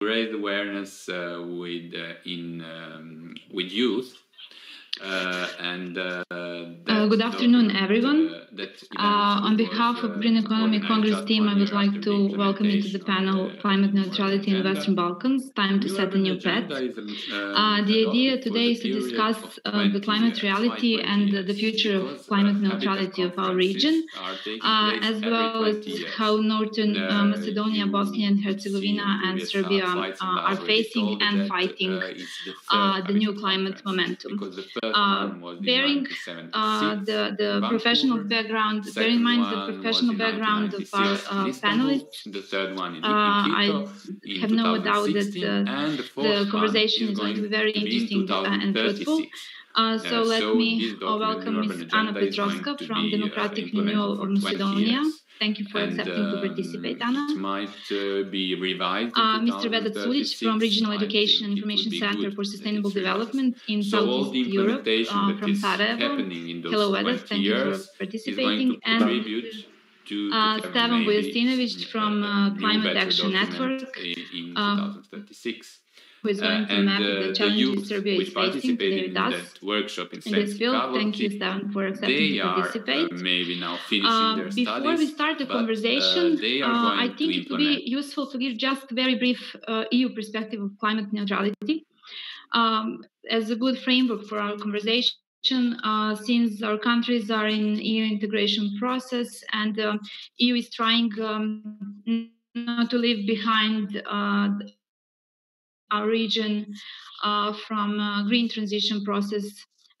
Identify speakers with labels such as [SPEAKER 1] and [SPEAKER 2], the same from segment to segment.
[SPEAKER 1] raise awareness with youth.
[SPEAKER 2] Good afternoon, everyone. On behalf of Green Economy Congress team, I would like to welcome you to the panel Climate Neutrality in Western Balkans, Time to Set a New Path. The idea today is to discuss the climate reality and the future of climate neutrality of our region, as well as how Northern Macedonia, Bosnia and Herzegovina and Serbia are facing and fighting the new climate momentum. Bearing the professional background, bear in mind the professional background of our panelists, I have no doubt that the conversation is going to be very interesting and fruitful. So let me welcome Ms. Anna Petrovska from Democratic Renewal of Macedonia. Thank you for accepting to participate, Anna. Mr. Vedat Sulic from Regional Education Information Center for Sustainable Development in Southeast Europe from Sarajevo. Hello, Vedat. Thank you for participating. And Stevan Vujasinovic from Climate Action Network, who is going to map the challenges Serbia is facing today with us in this field. Thank you, Stevan, for accepting to participate. Before we start the conversation, I think it would be useful to give just a very brief EU perspective of climate neutrality as a good framework for our conversation. Since our countries are in EU integration process and EU is trying not to leave behind our region from green transition process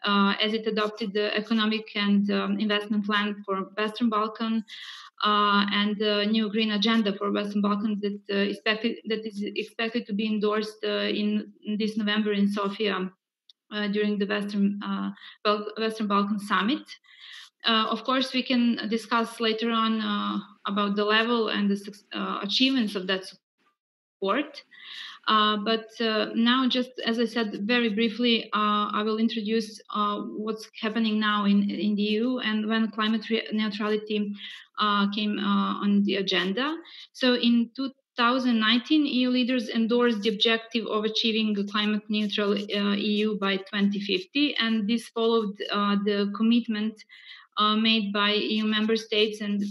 [SPEAKER 2] as it adopted the economic and investment plan for Western Balkan and the new green agenda for Western Balkans that is expected to be endorsed in this November in Sofia during the Western Balkan Summit. Of course, we can discuss later on about the level and the achievements of that support. But now, just as I said very briefly, I will introduce what's happening now in the EU and when climate neutrality came on the agenda. So in 2019, EU leaders endorsed the objective of achieving a climate neutral EU by 2050, and this followed the commitment made by EU member states and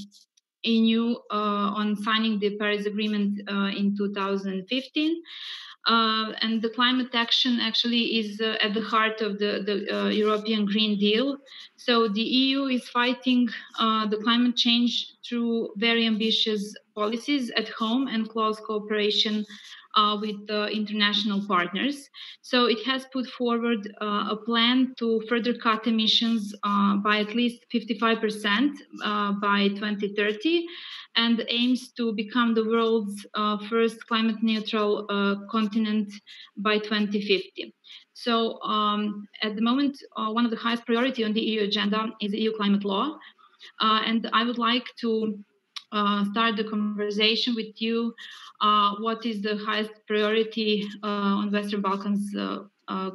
[SPEAKER 2] EU on signing the Paris Agreement in 2015. And the climate action actually is at the heart of the European Green Deal. So the EU is fighting the climate change through very ambitious policies at home and close cooperation with international partners. So it has put forward a plan to further cut emissions by at least 55% by 2030 and aims to become the world's first climate neutral continent by 2050. So at the moment, one of the highest priority on the EU agenda is the EU climate law. And I would like to start the conversation with you. What is the highest priority on Western Balkans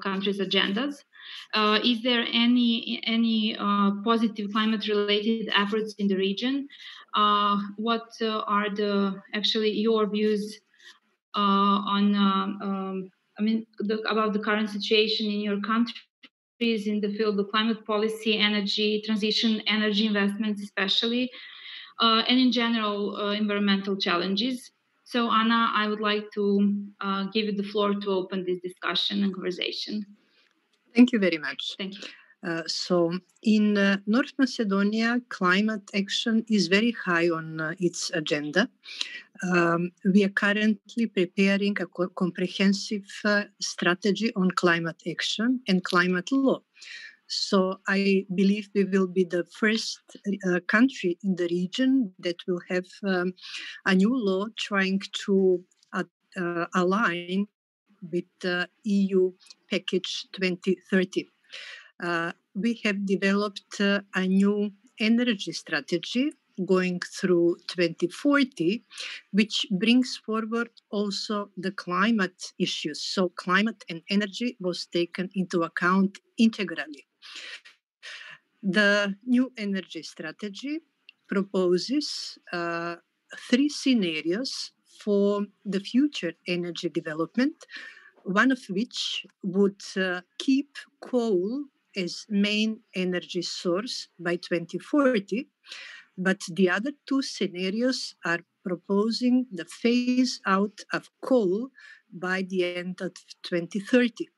[SPEAKER 2] countries' agendas? Is there any positive climate-related efforts in the region? What are your views on about the current situation in your countries in the field of climate policy, energy transition, energy investments, especially, and in general environmental challenges? So, Anna, I would like to give you the floor to open this discussion and conversation.
[SPEAKER 3] Thank you very much.
[SPEAKER 2] Thank you.
[SPEAKER 3] So in North Macedonia, climate action is very high on its agenda. We are currently preparing a comprehensive strategy on climate action and climate law. So I believe we will be the first country in the region that will have a new law trying to align with the EU package 2030. We have developed a new energy strategy going through 2040, which brings forward also the climate issues. So climate and energy was taken into account integrally. The new energy strategy proposes 3 scenarios for the future energy development, one of which would keep coal as main energy source by 2040, but the other two scenarios are proposing the phase out of coal by the end of 2030.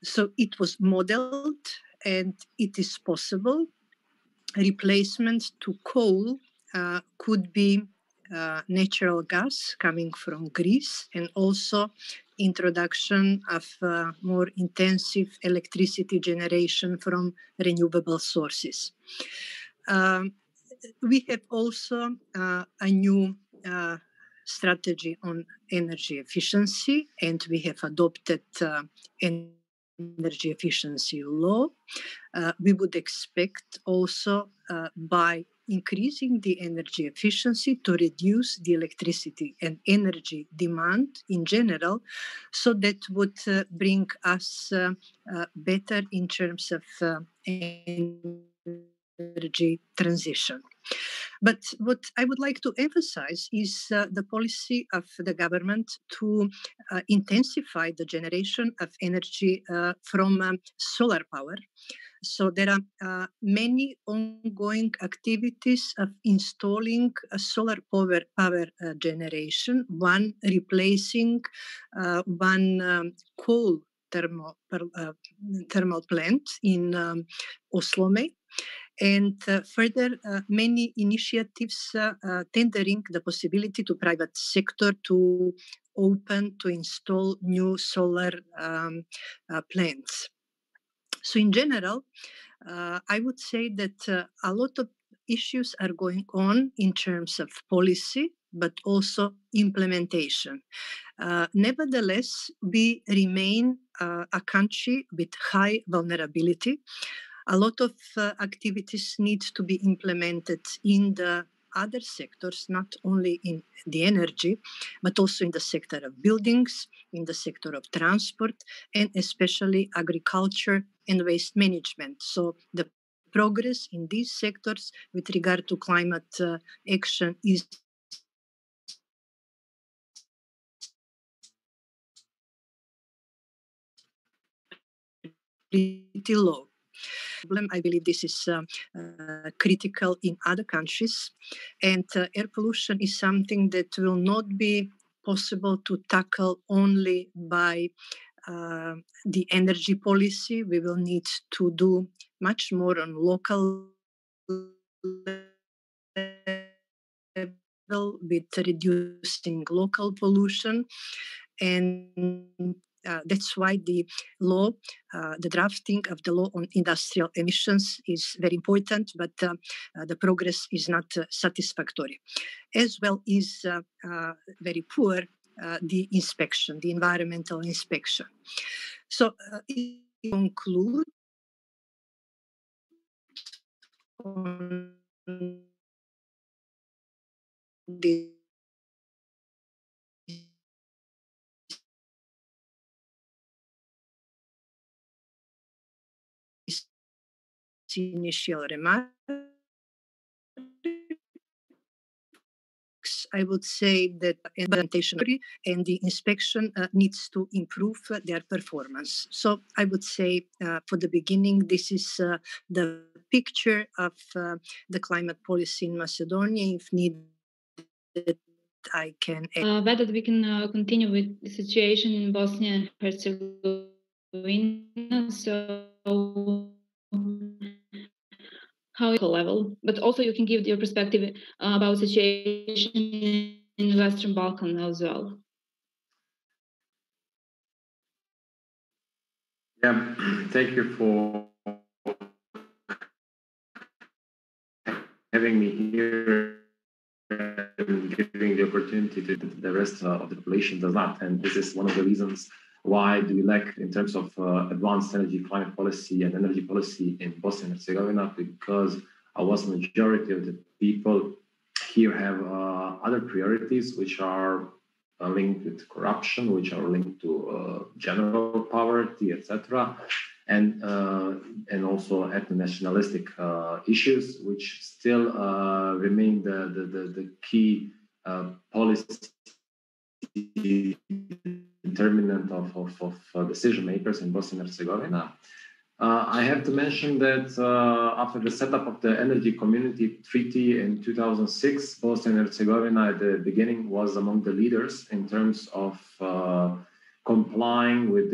[SPEAKER 3] So it was modeled and it is possible. Replacement to coal could be natural gas coming from Greece, and also introduction of more intensive electricity generation from renewable sources. We have also a new strategy on energy efficiency, and we have adopted energy efficiency law. We would expect also by increasing the energy efficiency to reduce the electricity and energy demand in general, so that would bring us better in terms of energy transition. But what I would like to emphasize is the policy of the government to intensify the generation of energy from solar power. So there are many ongoing activities of installing a solar power generation, one replacing one coal thermal plant in Oslome. And further, many initiatives tendering the possibility to private sector to open to install new solar plants. So in general, I would say that a lot of issues are going on in terms of policy, but also implementation. Nevertheless, we remain a country with high vulnerability. A lot of activities need to be implemented in the other sectors, not only in the energy, but also in the sector of buildings, in the sector of transport, and especially agriculture and waste management. So the progress in these sectors with regard to climate action is pretty low. I believe this is critical in other countries, and air pollution is something that will not be possible to tackle only by the energy policy. We will need to do much more on local level with reducing local pollution, and that's why the law, the drafting of the law on industrial emissions is very important, but the progress is not satisfactory. As well is very poor the inspection, the environmental inspection. So in conclude, on this initial remarks, I would say that implementation and the inspection needs to improve their performance. So I would say for the beginning, this is the picture of the climate policy in Macedonia. If needed, I can add.
[SPEAKER 2] Whether we can continue with the situation in Bosnia and Herzegovina. So how level, but also you can give your perspective about situation in Western Balkans as well.
[SPEAKER 4] Yeah, thank you for having me here and giving the opportunity to the rest of the population does not. And this is one of the reasons why do we lack in terms of advanced energy, climate policy, and energy policy in Bosnia and Herzegovina, because a vast majority of the people here have other priorities, which are linked with corruption, which are linked to general poverty, etc., and also ethno-nationalistic issues, which still remain the key policy determinant of decision makers in Bosnia and Herzegovina. I have to mention that after the setup of the Energy Community Treaty in 2006, Bosnia and Herzegovina at the beginning was among the leaders in terms of complying with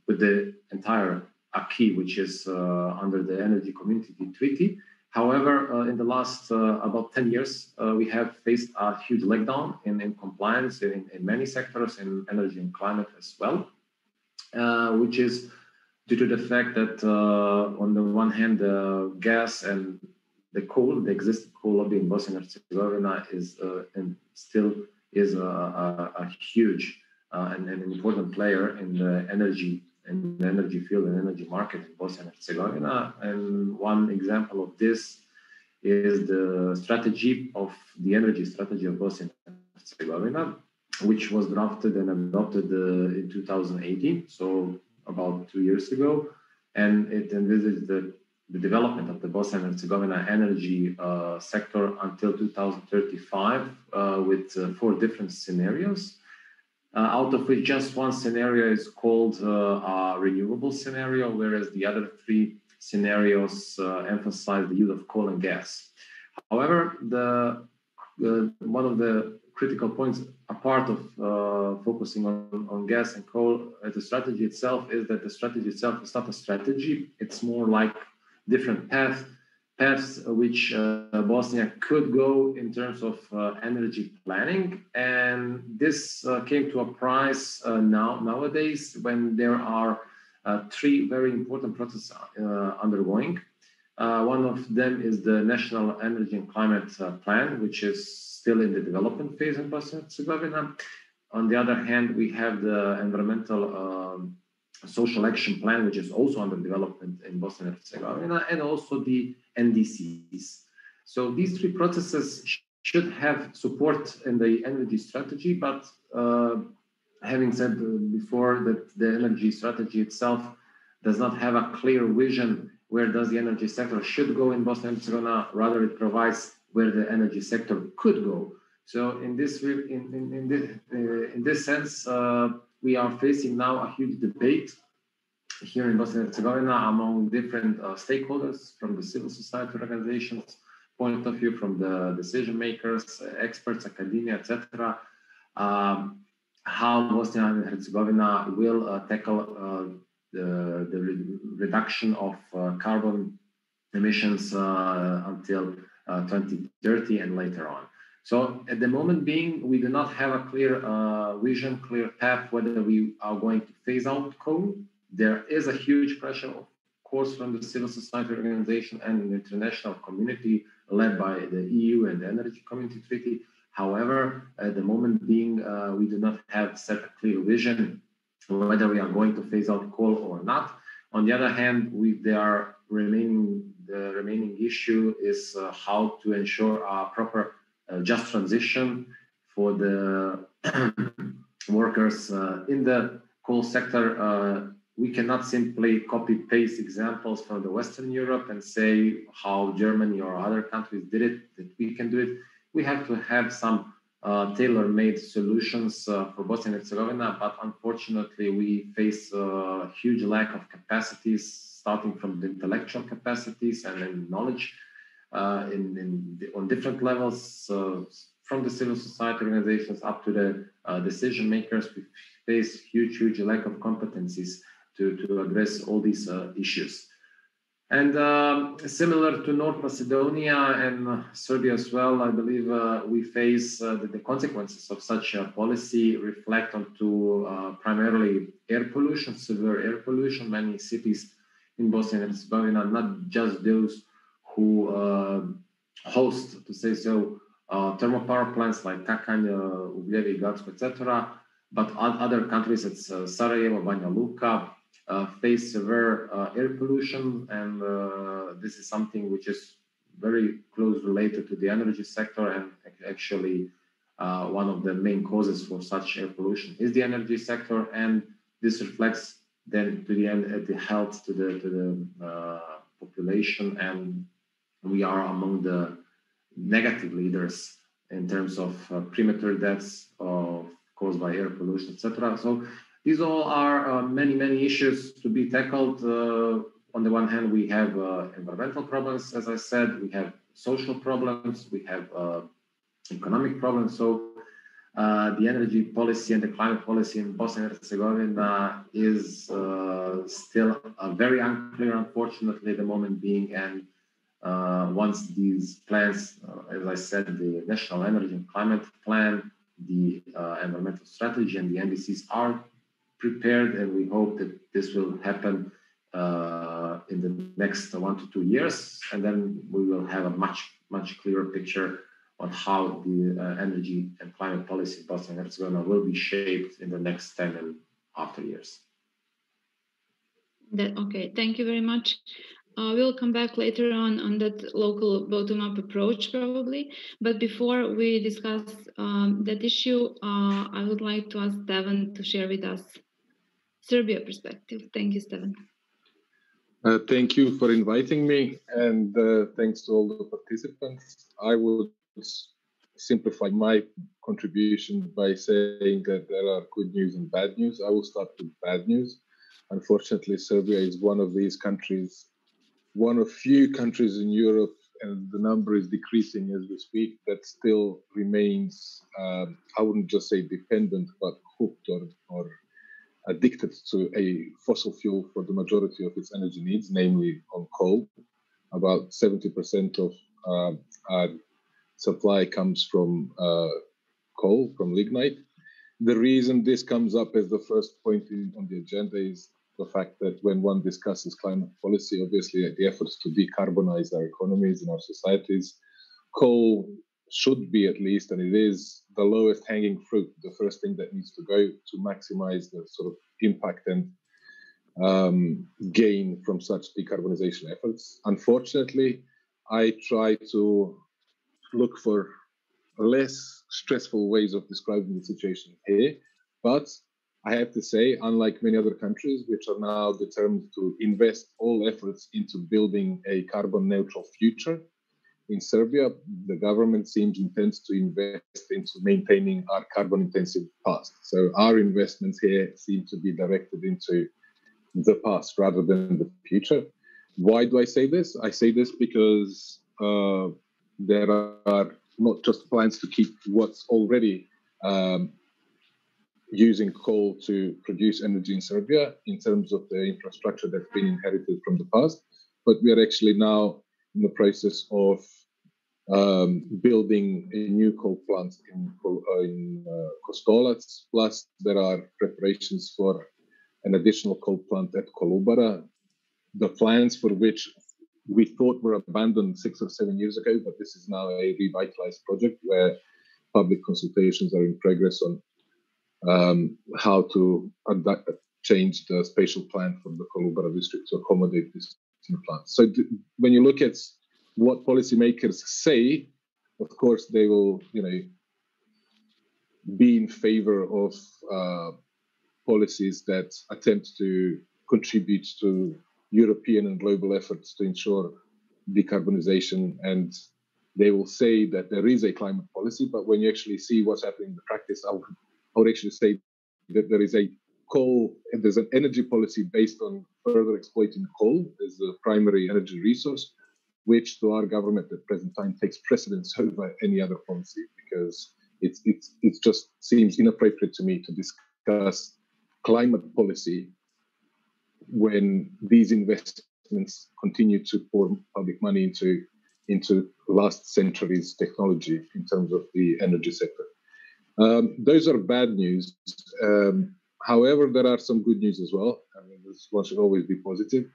[SPEAKER 4] with the entire acquis, which is under the Energy Community Treaty. However, in the last about 10 years, we have faced a huge letdown in compliance in many sectors, in energy and climate as well, which is due to the fact that on the one hand, the gas and the coal, the existing coal lobby in Bosnia and Herzegovina is and still is a huge and an important player in the energy field and energy market in Bosnia and Herzegovina. And one example of this is the strategy of the energy strategy of Bosnia and Herzegovina, which was drafted and adopted in 2018, so about 2 years ago. And it envisaged the development of the Bosnia and Herzegovina energy sector until 2035 with 4 different scenarios. Out of which just one scenario is called a renewable scenario, whereas the other 3 scenarios emphasize the use of coal and gas. However, one of the critical points, apart of focusing on gas and coal, the strategy itself is that the strategy itself is not a strategy. It's more like different paths which Bosnia could go in terms of energy planning. And this came to a price nowadays when there are 3 very important processes undergoing. One of them is the National Energy and Climate Plan, which is still in the development phase in Bosnia and Herzegovina. On the other hand, we have the Environmental Social Action Plan, which is also under development in Bosnia and Herzegovina, and also the NDCs. So these 3 processes should have support in the energy strategy, but having said before that the energy strategy itself does not have a clear vision where does the energy sector should go in Bosnia and Herzegovina, rather it provides where the energy sector could go. So in this sense, we are facing now a huge debate here in Bosnia and Herzegovina among different stakeholders, from the civil society organizations point of view, from the decision makers, experts, academia, etc. How Bosnia and Herzegovina will tackle the reduction of carbon emissions until 2030 and later on. So at the moment being, we do not have a clear vision, clear path whether we are going to phase out coal. There is a huge pressure, of course, from the civil society organization and the international community led by the EU and the Energy Community Treaty. However, at the moment being, we do not have set a clear vision whether we are going to phase out coal or not. On the other hand, the remaining issue is how to ensure a proper just transition for the workers in the coal sector. We cannot simply copy-paste examples from the Western Europe and say how Germany or other countries did it, that we can do it. We have to have some tailor-made solutions for Bosnia and Herzegovina, but unfortunately we face a huge lack of capacities, starting from the intellectual capacities and knowledge on different levels, from the civil society organizations up to the decision makers. We face huge lack of competencies to address all these issues. And similar to North Macedonia and Serbia as well, I believe we face the consequences of such a policy reflect onto primarily air pollution, severe air pollution. Many cities in Bosnia and Herzegovina, not just those who host, to say so, thermal power plants like Takanj, Ugljevi, Gatsko, etc., but other countries, it's Sarajevo, Banja Luka, face severe air pollution, and this is something which is very close related to the energy sector, and actually one of the main causes for such air pollution is the energy sector, and this reflects then to the end at the health to the population, and we are among the negative leaders in terms of premature deaths caused by air pollution, etc. So these all are many issues to be tackled. On the one hand, we have environmental problems, as I said, we have social problems, we have economic problems. So the energy policy and the climate policy in Bosnia and Herzegovina is still very unclear, unfortunately, at the moment being. And once these plans, as I said, the National Energy and Climate Plan, the environmental strategy, and the NDCs are prepared, and we hope that this will happen in the next 1 to 2 years, and then we will have a much clearer picture on how the energy and climate policy in Bosnia and Herzegovina will be shaped in the next 10 and after years.
[SPEAKER 2] Okay, thank you very much. We'll come back later on that local bottom-up approach probably. But before we discuss that issue, I would like to ask Stevan to share with us Serbia perspective. Thank you, Stevan.
[SPEAKER 5] Thank you for inviting me, and thanks to all the participants. I would simplify my contribution by saying that there are good news and bad news. I will start with bad news. Unfortunately, Serbia is one of these countries, one of few countries in Europe, and the number is decreasing as we speak, that still remains, I wouldn't just say dependent, but hooked or addicted to a fossil fuel for the majority of its energy needs, namely on coal. About 70% of our supply comes from coal, from lignite. The reason this comes up as the first point on the agenda is the fact that when one discusses climate policy, obviously the efforts to decarbonize our economies and our societies, coal should be at least, and it is, the lowest hanging fruit, the first thing that needs to go to maximize the sort of impact and gain from such decarbonization efforts. Unfortunately, I try to look for less stressful ways of describing the situation here, but I have to say, unlike many other countries which are now determined to invest all efforts into building a carbon neutral future, in Serbia, the government seems intent to invest into maintaining our carbon intensive past. So our investments here seem to be directed into the past rather than the future. Why do I say this? I say this because there are not just plans to keep what's already using coal to produce energy in Serbia in terms of the infrastructure that's been inherited from the past, but we are actually now in the process of building a new coal plant in Kostolac, plus there are preparations for an additional coal plant at Kolubara, the plans for which we thought were abandoned 6 or 7 years ago, but this is now a revitalized project where public consultations are in progress on how to change the spatial plan for the Kolubara district to accommodate this new plant. So when you look at what policymakers say, of course, they will, be in favor of policies that attempt to contribute to European and global efforts to ensure decarbonization. And they will say that there is a climate policy, but when you actually see what's happening in the practice, I would actually say that there's an energy policy based on further exploiting coal as the primary energy resource, which to our government at present time takes precedence over any other policy, because it just seems inappropriate to me to discuss climate policy when these investments continue to pour public money into last century's technology in terms of the energy sector. Those are bad news. However, there are some good news as well. I mean, one should always be positive.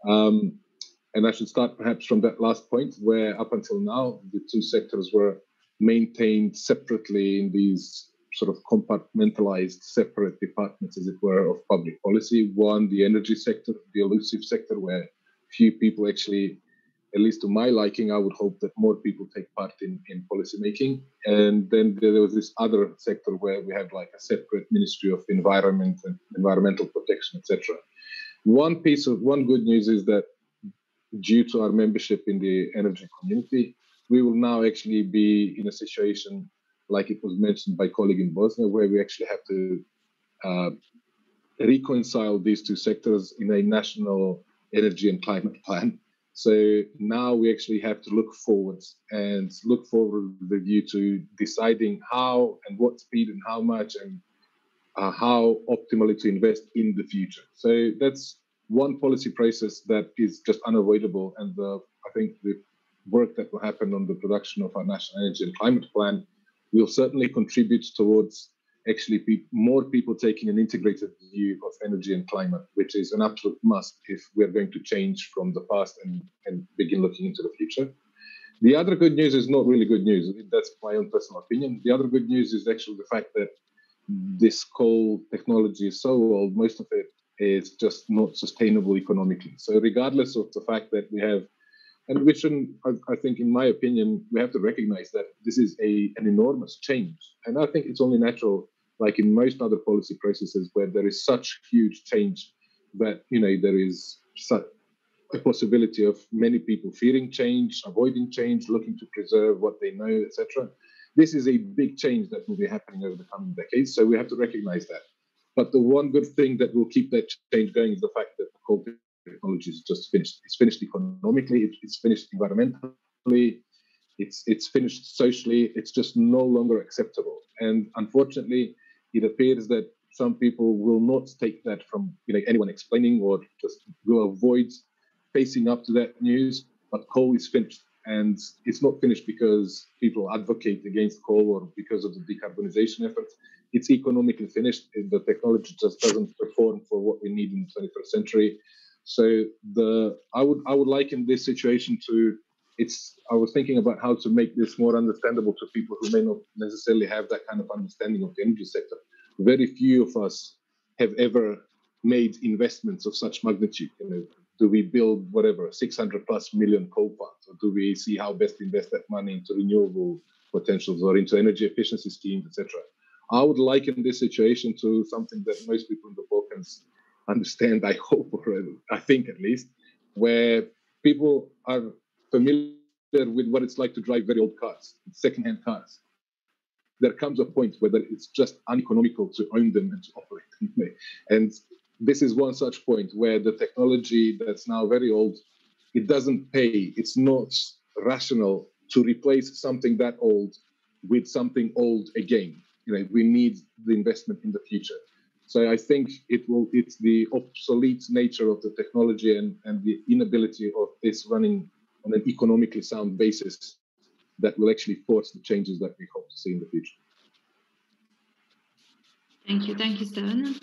[SPEAKER 5] And I should start perhaps from that last point, where up until now, the two sectors were maintained separately in these sort of compartmentalized separate departments, as it were, of public policy. One, the energy sector, the elusive sector, where few people actually, at least to my liking, I would hope that more people take part in policy making. And then there was this other sector where we had like a separate Ministry of Environment and Environmental Protection, etc. One good news is that due to our membership in the energy community, we will now actually be in a situation like it was mentioned by a colleague in Bosnia, where we actually have to reconcile these two sectors in a national energy and climate plan. So now we actually have to look forwards with the view to deciding how and what speed and how much and how optimally to invest in the future. So that's one policy process that is just unavoidable. And I think the work that will happen on the production of our national energy and climate plan will certainly contribute towards actually more people taking an integrated view of energy and climate, which is an absolute must if we're going to change from the past and begin looking into the future. The other good news is not really good news. That's my own personal opinion. The other good news is actually the fact that this coal technology is so old, most of it is just not sustainable economically. So regardless of the fact that we have, and we shouldn't, I think in my opinion, we have to recognize that this is an enormous change. And I think it's only natural, like in most other policy processes where there is such huge change that, there is such a possibility of many people fearing change, avoiding change, looking to preserve what they know, etc. This is a big change that will be happening over the coming decades, so we have to recognize that. But the one good thing that will keep that change going is the fact that the coal technology is just finished. It's finished economically, it's finished environmentally, it's finished socially, it's just no longer acceptable. And unfortunately, it appears that some people will not take that from anyone explaining, or just will avoid facing up to that news. But coal is finished. And it's not finished because people advocate against coal or because of the decarbonization efforts. It's economically finished. The technology just doesn't perform for what we need in the 21st century. So I would liken this situation to, I was thinking about how to make this more understandable to people who may not necessarily have that kind of understanding of the energy sector. Very few of us have ever made investments of such magnitude. Do we build 600 plus million coal plants, or do we see how best to invest that money into renewable potentials or into energy efficiency schemes, etc.? I would liken this situation to something that most people in the Balkans understand, I hope, or I think at least, where people are familiar with what it's like to drive very old cars, second-hand cars. There comes a point where it's just uneconomical to own them and to operate them. And this is one such point where the technology that's now very old, it doesn't pay. It's not rational to replace something that old with something old again. We need the investment in the future. So I think it's the obsolete nature of the technology and the inability of this running on an economically sound basis that will actually force the changes that we hope to see in the future.
[SPEAKER 2] Thank you, Stevan.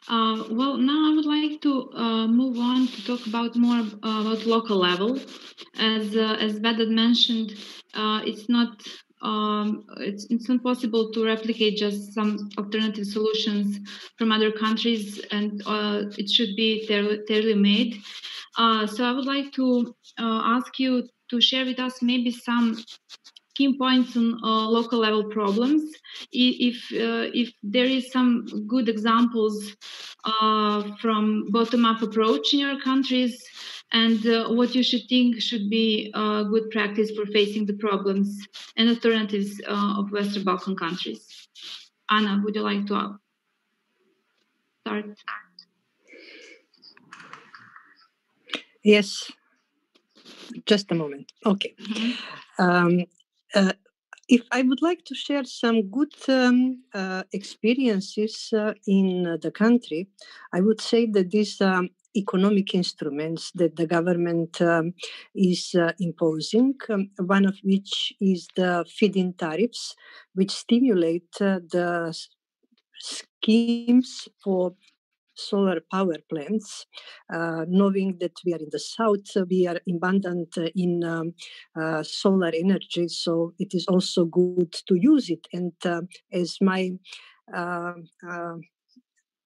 [SPEAKER 2] Well, now I would like to move on to talk about more about local level. As Vedat mentioned, it's not possible to replicate just some alternative solutions from other countries, and it should be tailor-made. So I would like to ask you to share with us maybe some key points on local level problems. If there is some good examples from bottom-up approach in your countries, and what you should think should be good practice for facing the problems and alternatives of Western Balkan countries. Anna, would you like to start?
[SPEAKER 3] Yes, just a moment. Okay. If I would like to share some good experiences in the country, I would say that these economic instruments that the government is imposing, one of which is the feed-in tariffs, which stimulate the schemes for solar power plants, knowing that we are in the south, we are abundant in solar energy, so it is also good to use it. And as my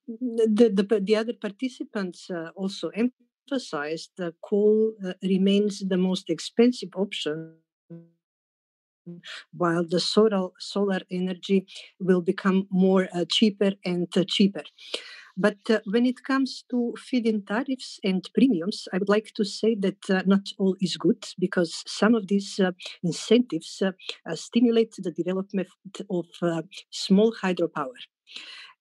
[SPEAKER 3] the other participants also emphasized, the coal remains the most expensive option, while the solar energy will become more cheaper and cheaper. But when it comes to feed-in tariffs and premiums, I would like to say that not all is good, because some of these incentives stimulate the development of small hydropower.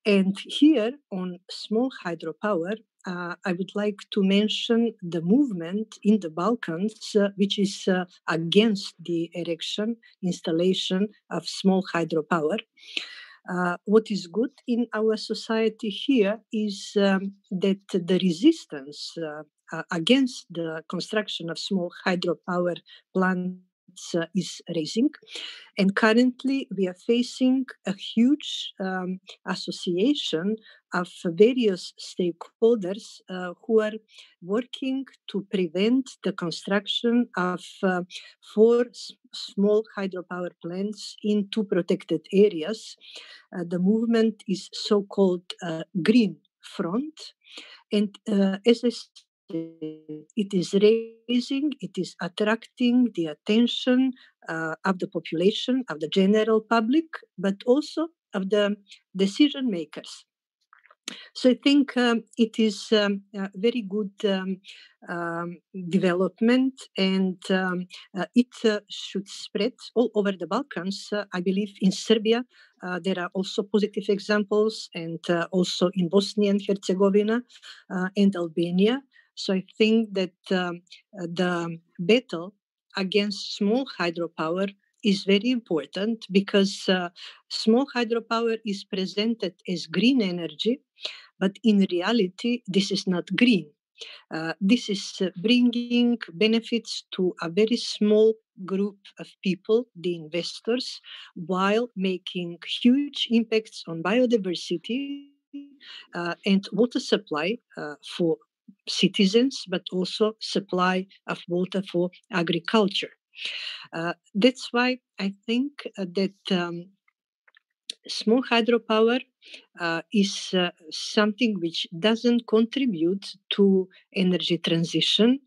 [SPEAKER 3] And here on small hydropower, I would like to mention the movement in the Balkans, which is against the erection, installation of small hydropower. What is good in our society here is that the resistance against the construction of small hydropower plants is rising. And currently, we are facing a huge association of various stakeholders who are working to prevent the construction of 4 small hydropower plants in 2 protected areas. The movement is so-called Green Front. And as I said, it is raising, it is attracting the attention of the population, of the general public, but also of the decision makers. So I think it is a very good development, and it should spread all over the Balkans. I believe in Serbia there are also positive examples, and also in Bosnia and Herzegovina and Albania. So I think that the battle against small hydropower is very important, because small hydropower is presented as green energy, but in reality, this is not green. This is bringing benefits to a very small group of people, the investors, while making huge impacts on biodiversity and water supply for citizens, but also supply of water for agriculture. That's why I think that small hydropower is something which doesn't contribute to energy transition.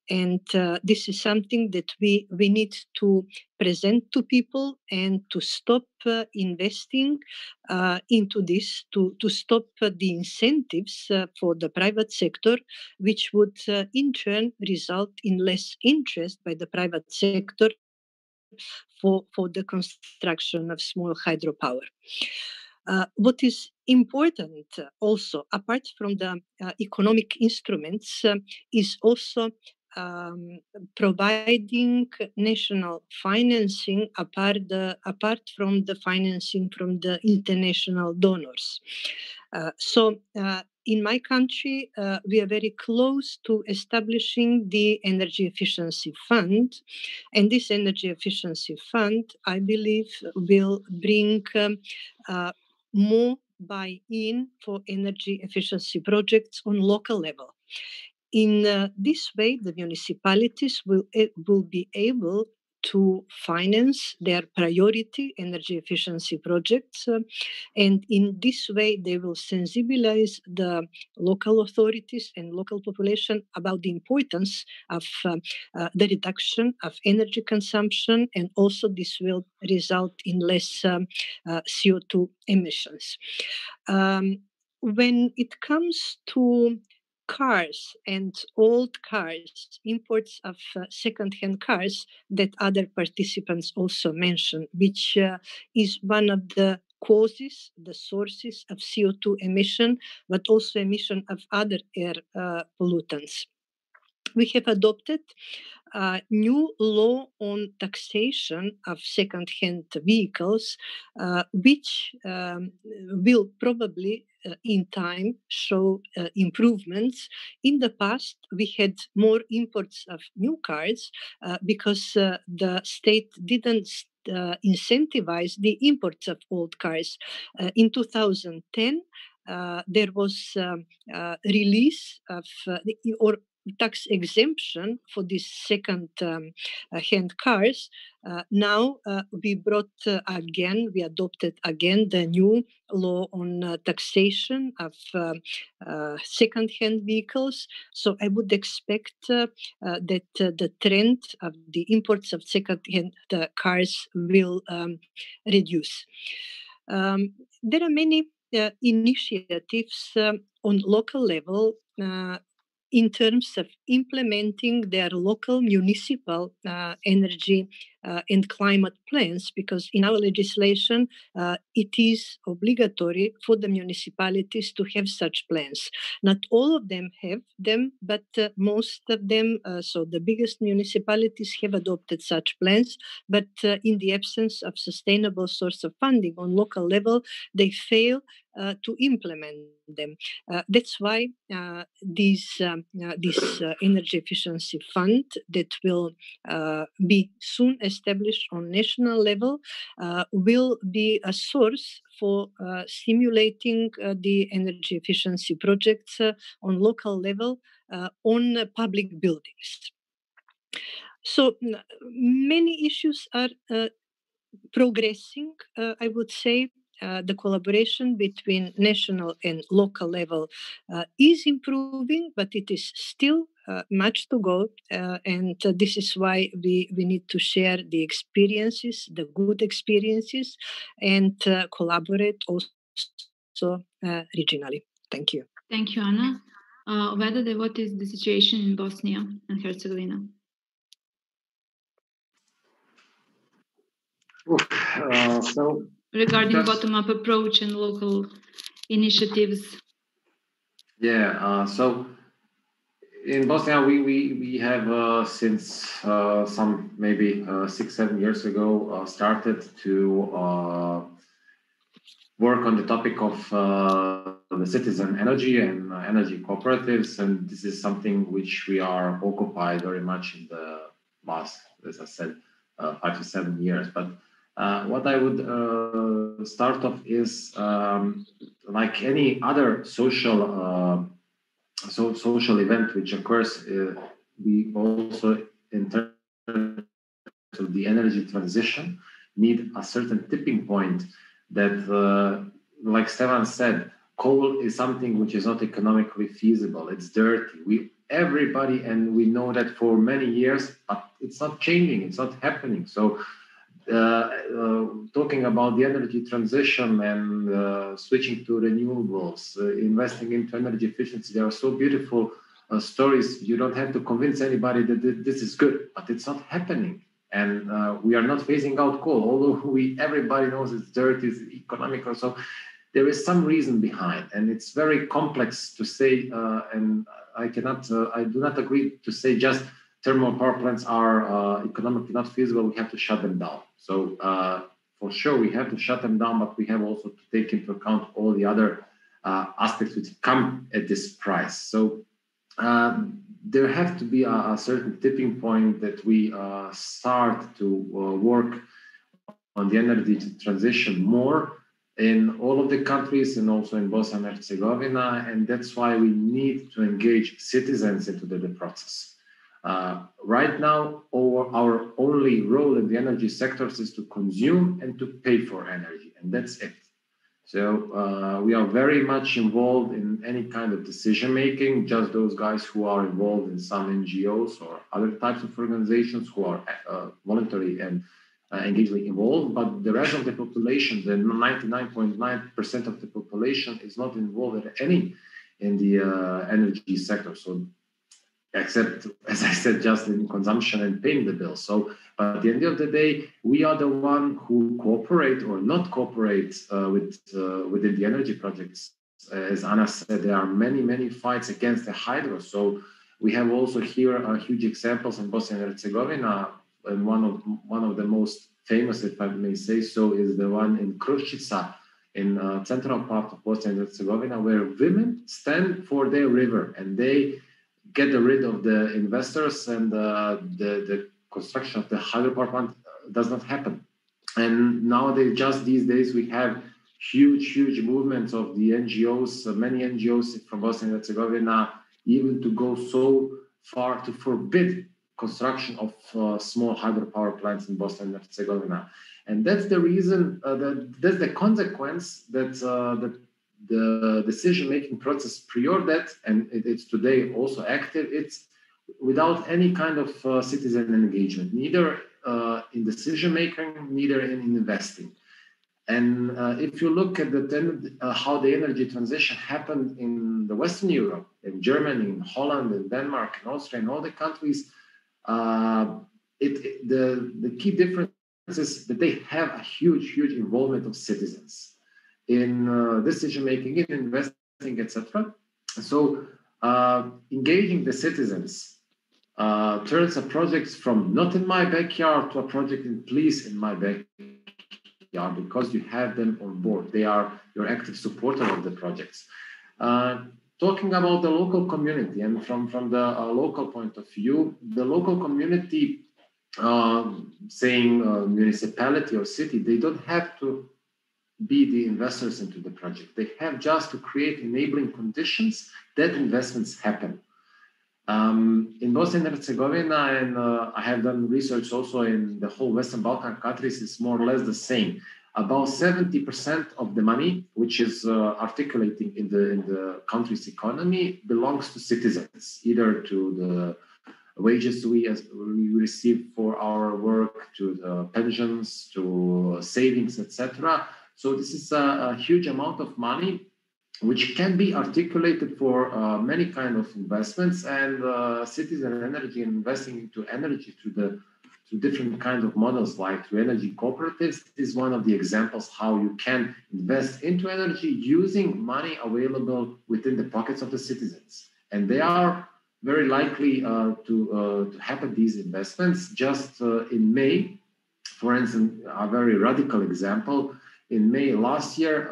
[SPEAKER 3] And this is something that we need to present to people, and to stop investing into this, to stop the incentives for the private sector, which would in turn result in less interest by the private sector for the construction of small hydropower. What is important also, apart from the economic instruments, is also providing national financing apart from the financing from the international donors. So in my country, we are very close to establishing the Energy Efficiency Fund. And this Energy Efficiency Fund, I believe, will bring more buy-in for energy efficiency projects on local level. In this way, the municipalities will be able to finance their priority energy efficiency projects, and in this way they will sensibilize the local authorities and local population about the importance of the reduction of energy consumption, and also this will result in less CO2 emissions. When it comes to cars and old cars, imports of second-hand cars that other participants also mentioned, which is one of the causes, the sources of CO2 emission, but also emission of other air pollutants. We have adopted a new law on taxation of second-hand vehicles, which will probably in time show improvements. In the past, we had more imports of new cars because the state didn't incentivize the imports of old cars. In 2010, there was release of or tax exemption for these second-hand cars. Now we adopted again the new law on taxation of second-hand vehicles. So I would expect that the trend of the imports of second-hand cars will reduce. There are many initiatives on local level in terms of implementing their local municipal energy and climate plans, because in our legislation it is obligatory for the municipalities to have such plans. Not all of them have them, but most of them, so the biggest municipalities have adopted such plans, but in the absence of sustainable source of funding on local level, they fail to implement them. That's why this energy efficiency fund that will be soon established on national level will be a source for stimulating the energy efficiency projects on local level on public buildings. So many issues are progressing, I would say. The collaboration between national and local level is improving, but it is still much to go. And this is why we need to share the experiences, the good experiences, and collaborate also regionally. Thank you.
[SPEAKER 2] Thank you, Anna. Vedade, what is the situation in Bosnia and Herzegovina?
[SPEAKER 4] So
[SPEAKER 2] regarding bottom-up approach and local initiatives.
[SPEAKER 4] Yeah, so in Bosnia, we have since some maybe 6-7 years ago started to work on the topic of the citizen energy and energy cooperatives, and this is something which we are occupied very much in the last, as I said, 5 to 7 years. But what I would start off is like any other social event which occurs, we also in terms of the energy transition need a certain tipping point that, like Stefan said, coal is something which is not economically feasible. It's dirty. Everybody, and we know that for many years, but it's not changing. It's not happening. So talking about the energy transition and switching to renewables, investing into energy efficiency, there are so beautiful stories. You don't have to convince anybody that this is good, but it's not happening. And we are not phasing out coal, although everybody knows it's dirty, it's economical. So there is some reason behind, and it's very complex to say. And I do not agree to say just thermal power plants are economically not feasible. We have to shut them down. So for sure, we have to shut them down, but we have also to take into account all the other aspects which come at this price. So there has to be a certain tipping point that we start to work on the energy transition more in all of the countries and also in Bosnia and Herzegovina. And that's why we need to engage citizens into the process. Right now, our only role in the energy sectors is to consume and to pay for energy, and that's it. So we are very much involved in any kind of decision making, just those guys who are involved in some NGOs or other types of organizations who are voluntary and engagedly involved, but the rest of the population, the 99.9% of the population is not involved at any in the energy sector. So except, as I said, just in consumption and paying the bill. So, but at the end of the day, we are the one who cooperate or not cooperate within the energy projects. As Anna said, there are many fights against the hydro. So we have also here huge examples in Bosnia and Herzegovina, and one of the most famous, if I may say so, is the one in Kruščica, in central part of Bosnia and Herzegovina, where women stand for their river and they get rid of the investors, and the construction of the hydropower plant does not happen. And nowadays, just these days, we have huge movements of the NGOs, many NGOs from Bosnia and Herzegovina, even to go so far to forbid construction of small hydropower plants in Bosnia and Herzegovina. And that's the reason, that's the consequence that the decision-making process prior that, and it's today also active, it's without any kind of citizen engagement, neither in decision-making, neither in investing. And if you look at how the energy transition happened in the Western Europe, in Germany, in Holland, in Denmark, in Austria, in all the countries, the key difference is that they have a huge involvement of citizens in decision making, in investing, etc. So engaging the citizens turns a project from not in my backyard to a project in please in my backyard, because you have them on board. They are your active supporter of the projects. Talking about the local community, and from the local point of view, the local community, saying municipality or city, they don't have to be the investors into the project. They have just to create enabling conditions that investments happen. In Bosnia and Herzegovina, and I have done research also in the whole Western Balkan countries, it's more or less the same. About 70% of the money, which is articulating in the country's economy, belongs to citizens, either to the wages we receive for our work, to the pensions, to savings, etc. So this is a huge amount of money which can be articulated for many kind of investments, and citizen energy investing into energy through different kinds of models, like through energy cooperatives, is one of the examples how you can invest into energy using money available within the pockets of the citizens. And they are very likely to happen, these investments. Just in May, for instance, a very radical example, in May last year,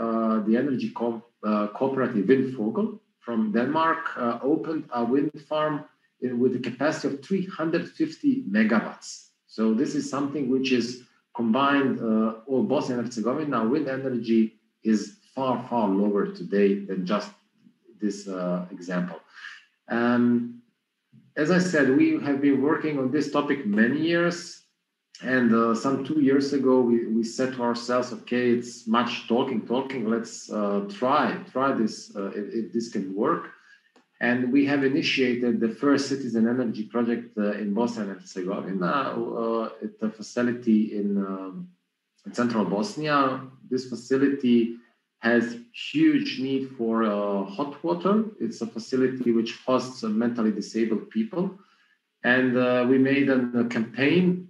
[SPEAKER 4] the energy cooperative Vindfogel from Denmark opened a wind farm with a capacity of 350 megawatts. So this is something which is combined, all Bosnia and Herzegovina wind energy is far lower today than just this example. As I said, we have been working on this topic many years. And some 2 years ago, we said to ourselves, okay, it's much talking. Let's try this, if this can work. And we have initiated the first citizen energy project in Bosnia and Herzegovina at a facility in central Bosnia. This facility has huge need for hot water. It's a facility which hosts mentally disabled people. And we made a campaign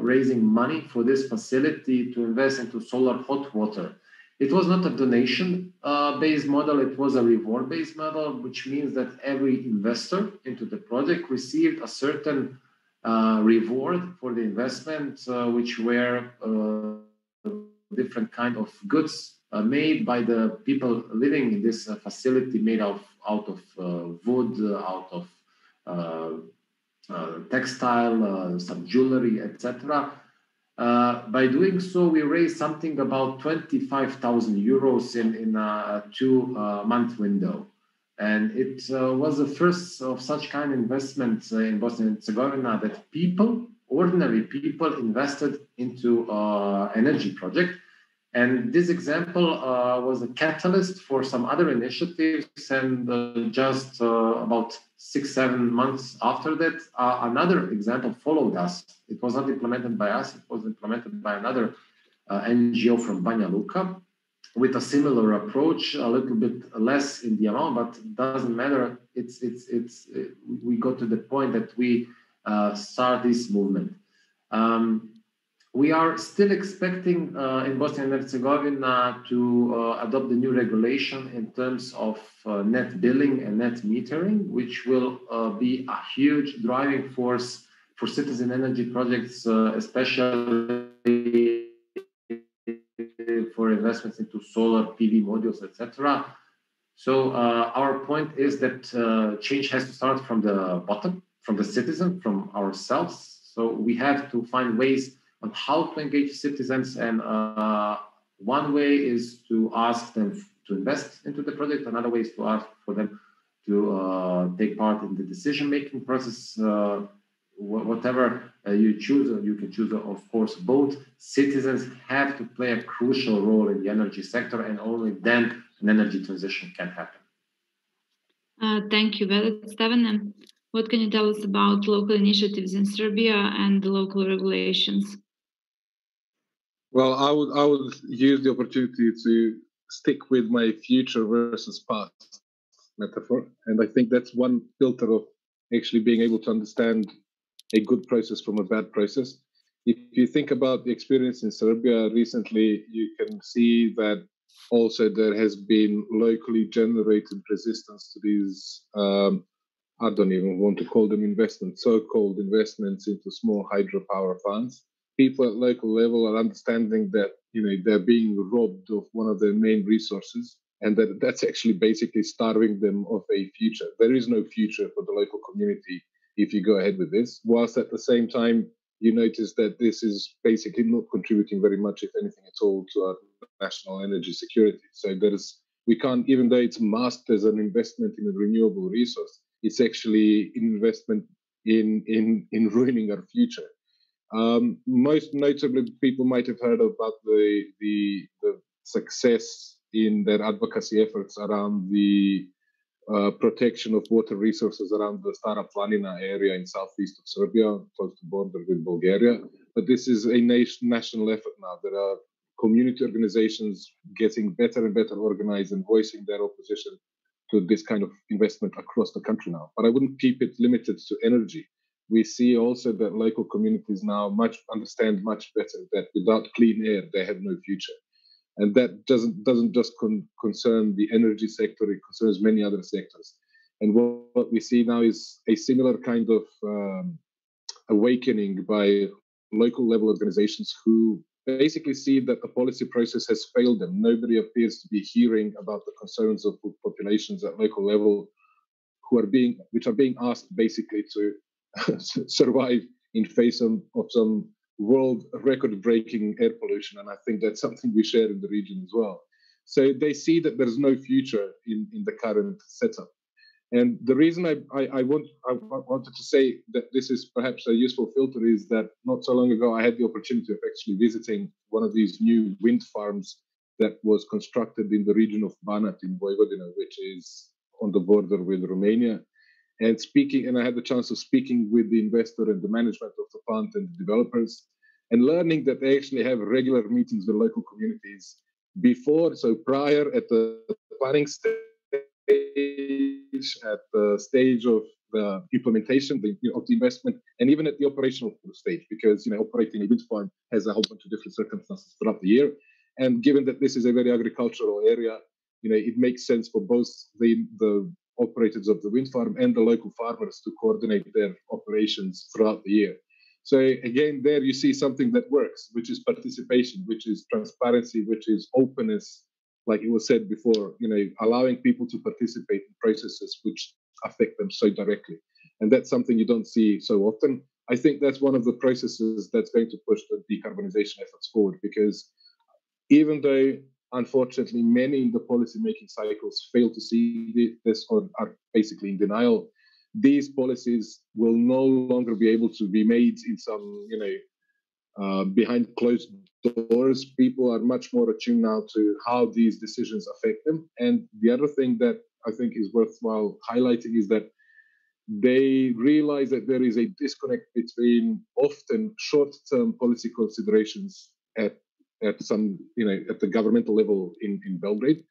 [SPEAKER 4] raising money for this facility to invest into solar hot water. It was not a donation-based model, it was a reward-based model, which means that every investor into the project received a certain reward for the investment, which were different kind of goods made by the people living in this facility, made out of wood, out of textile, some jewelry, etc. By doing so, we raised something about 25,000 euros in a 2-month window. And it was the first of such kind of investment in Bosnia and Herzegovina that people, ordinary people, invested into energy project. And this example was a catalyst for some other initiatives. And just about 6-7 months after that, another example followed us. It was not implemented by us, it was implemented by another NGO from Banja Luka with a similar approach, a little bit less in the amount, but it doesn't matter. We got to the point that we start this movement. We are still expecting in Bosnia and Herzegovina to adopt the new regulation in terms of net billing and net metering, which will be a huge driving force for citizen energy projects, especially for investments into solar PV modules, etc. So our point is that change has to start from the bottom, from the citizen, from ourselves. So we have to find ways on how to engage citizens, and one way is to ask them to invest into the project. Another way is to ask for them to take part in the decision-making process. Whatever you choose, you can choose, of course, both. Citizens have to play a crucial role in the energy sector, and only then an energy transition can happen.
[SPEAKER 2] Thank you, Stevan. What can you tell us about local initiatives in Serbia and the local regulations?
[SPEAKER 5] Well, I would use the opportunity to stick with my future versus past metaphor, and I think that's one filter of actually being able to understand a good process from a bad process. If you think about the experience in Serbia recently, you can see that also there has been locally generated resistance to these, I don't even want to call them investments, so-called investments into small hydropower plants. People at local level are understanding that they're being robbed of one of their main resources, and that's actually basically starving them of a future. There is no future for the local community if you go ahead with this, whilst at the same time you notice that this is basically not contributing very much, if anything at all, to our national energy security. So we can't, even though it's masked as an investment in a renewable resource, it's actually an investment in ruining our future. Most notably, people might have heard about the success in their advocacy efforts around the protection of water resources around the Stara Planina area in southeast of Serbia, close to the border with Bulgaria. But this is a national effort now. There are community organizations getting better and better organized and voicing their opposition to this kind of investment across the country now. But I wouldn't keep it limited to energy. We see also that local communities now understand much better that without clean air, they have no future. And that doesn't just concern the energy sector, it concerns many other sectors. And what we see now is a similar kind of awakening by local level organizations who basically see that the policy process has failed them. Nobody appears to be hearing about the concerns of populations at local level which are being asked basically to survive in face of some world record-breaking air pollution, and I think that's something we share in the region as well. So they see that there's no future in the current setup. And the reason I wanted to say that this is perhaps a useful filter is that not so long ago I had the opportunity of actually visiting one of these new wind farms that was constructed in the region of Banat in Vojvodina, which is on the border with Romania. And I had the chance of speaking with the investor and the management of the plant and the developers, and learning that they actually have regular meetings with local communities prior at the planning stage, at the stage of the implementation of the investment, and even at the operational stage, because operating a wind farm has a whole bunch of different circumstances throughout the year. And given that this is a very agricultural area, it makes sense for both the operators of the wind farm and the local farmers to coordinate their operations throughout the year. So again, there you see something that works, which is participation, which is transparency, which is openness, like it was said before, allowing people to participate in processes which affect them so directly. And that's something you don't see so often. I think that's one of the processes that's going to push the decarbonization efforts forward, because even though unfortunately many in the policy-making cycles fail to see this or are basically in denial, these policies will no longer be able to be made in some, behind closed doors. People are much more attuned now to how these decisions affect them. And the other thing that I think is worthwhile highlighting is that they realize that there is a disconnect between often short-term policy considerations at some, at the governmental level in Belgrade,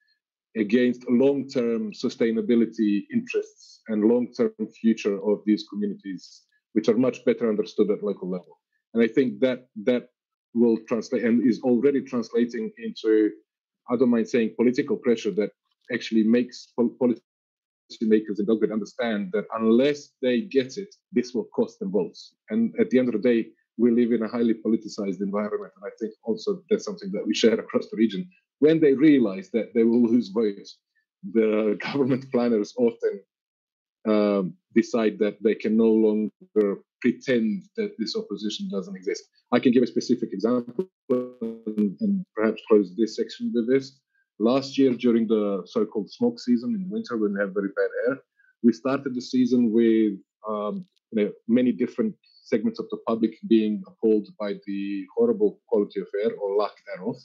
[SPEAKER 5] against long-term sustainability interests and long-term future of these communities, which are much better understood at local level. And I think that will translate and is already translating into, I don't mind saying, political pressure that actually makes policymakers in Belgrade understand that unless they get it, this will cost them votes. And at the end of the day, we live in a highly politicized environment. And I think also that's something that we share across the region. When they realize that they will lose votes, the government planners often decide that they can no longer pretend that this opposition doesn't exist. I can give a specific example and perhaps close this section with this. Last year, during the so-called smoke season in the winter, when we have very bad air, we started the season with many different segments of the public being appalled by the horrible quality of air or lack thereof,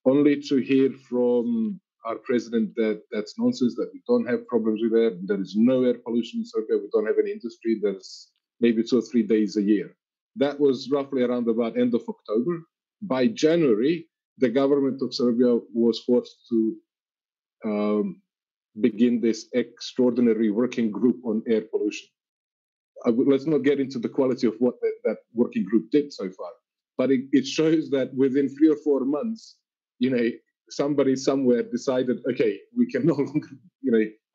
[SPEAKER 5] only to hear from our president that that's nonsense, that we don't have problems with air, there is no air pollution in Serbia, we don't have any industry, there's maybe 2 or 3 days a year. That was roughly around about end of October. by January, the government of Serbia was forced to begin this extraordinary working group on air pollution. Let's not get into the quality of what that working group did so far, but it shows that within 3 or 4 months, somebody somewhere decided, okay, we can no longer,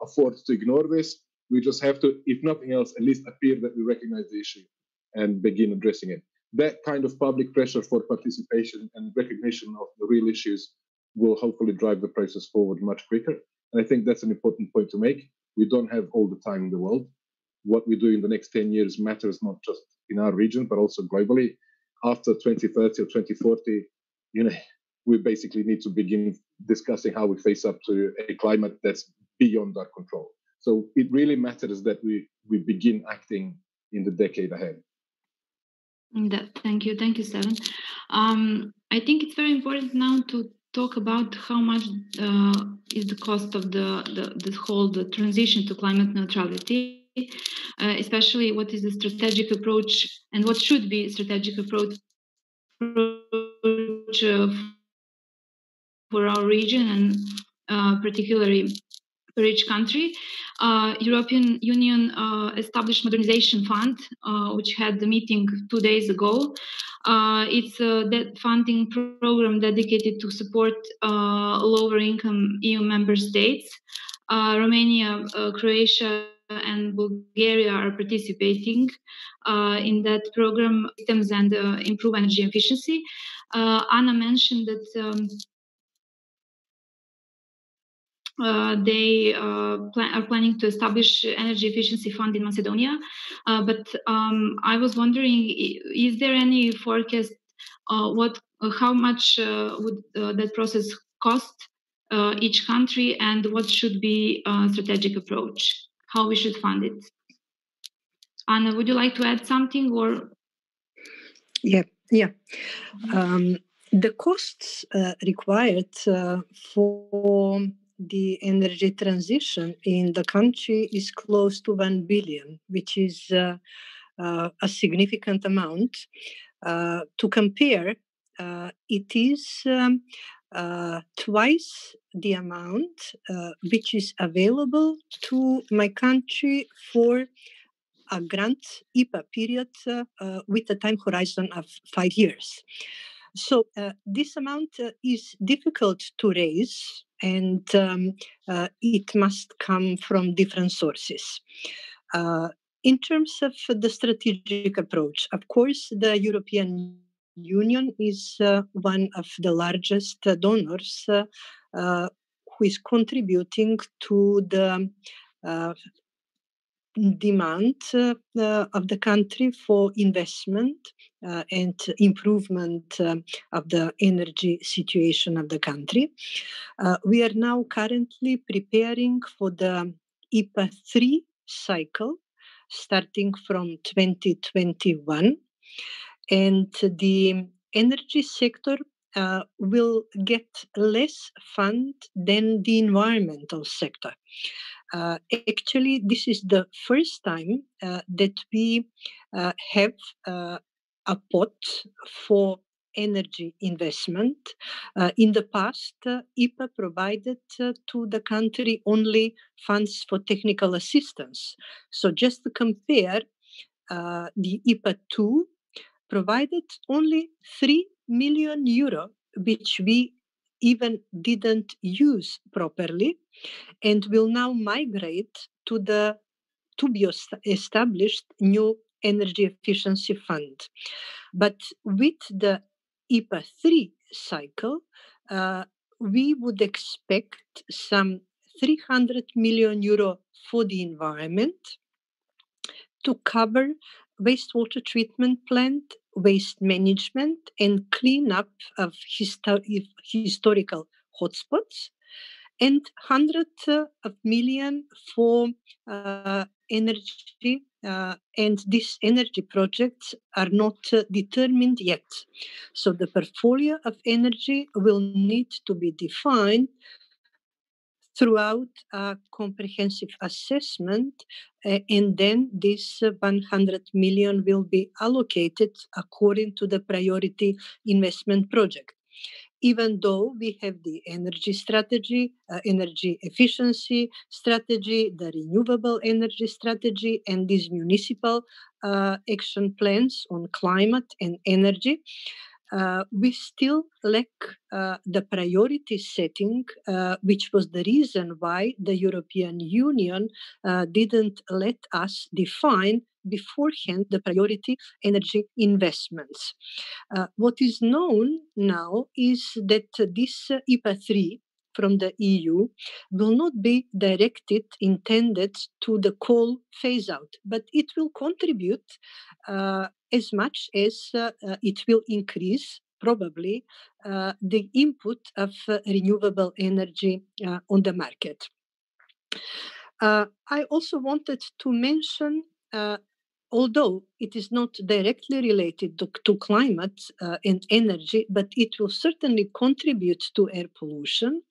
[SPEAKER 5] afford to ignore this. We just have to, if nothing else, at least appear that we recognize the issue and begin addressing it. That kind of public pressure for participation and recognition of the real issues will hopefully drive the process forward much quicker. And I think that's an important point to make. We don't have all the time in the world. What we do in the next 10 years matters not just in our region, but also globally. After 2030 or 2040, we basically need to begin discussing how we face up to a climate that's beyond our control. So it really matters that we begin acting in the decade ahead.
[SPEAKER 2] Thank you, Steven. I think it's very important now to talk about how much is the cost of the transition to climate neutrality, especially what is the strategic approach and what should be strategic approach for our region and particularly for each country. European Union established Modernization Fund, which had the meeting 2 days ago. It's a debt funding program dedicated to support lower income EU member states. Romania, Croatia, and Bulgaria are participating in that program systems and improve energy efficiency. Anna mentioned that they are planning to establish energy efficiency fund in Macedonia. But I was wondering, is there any forecast how much would that process cost each country, and what should be a strategic approach, how we should fund it? Anna, would you like to add something or?
[SPEAKER 3] Yeah. The costs required for the energy transition in the country is close to 1 billion, which is a significant amount. To compare, it is twice the amount which is available to my country for a grant IPA period with a time horizon of 5 years. So this amount is difficult to raise, and it must come from different sources. In terms of the strategic approach, of course, the European Union is one of the largest donors who is contributing to the demand of the country for investment and improvement of the energy situation of the country. We are now currently preparing for the IPA 3 cycle starting from 2021, and the energy sector will get less fund than the environmental sector. Actually, this is the first time that we have a pot for energy investment. In the past, IPA provided to the country only funds for technical assistance. So just to compare, the IPA 2 provided only 3 million euro, which we even didn't use properly, and will now migrate to be established new energy efficiency fund. But with the IPA 3 cycle, we would expect some 300 million euro for the environment to cover wastewater treatment plant, waste management, and cleanup of historical hotspots, and 100 million for energy, and these energy projects are not determined yet. So the portfolio of energy will need to be defined throughout a comprehensive assessment, and then this 100 million will be allocated according to the priority investment project. Even though we have the energy strategy, energy efficiency strategy, the renewable energy strategy, and these municipal action plans on climate and energy, we still lack the priority setting, which was the reason why the European Union didn't let us define beforehand the priority energy investments. What is known now is that this IPA 3 from the EU will not be intended to the coal phase out, but it will contribute as much as it will increase probably the input of renewable energy on the market. I also wanted to mention, although it is not directly related to climate and energy, but it will certainly contribute to air pollution,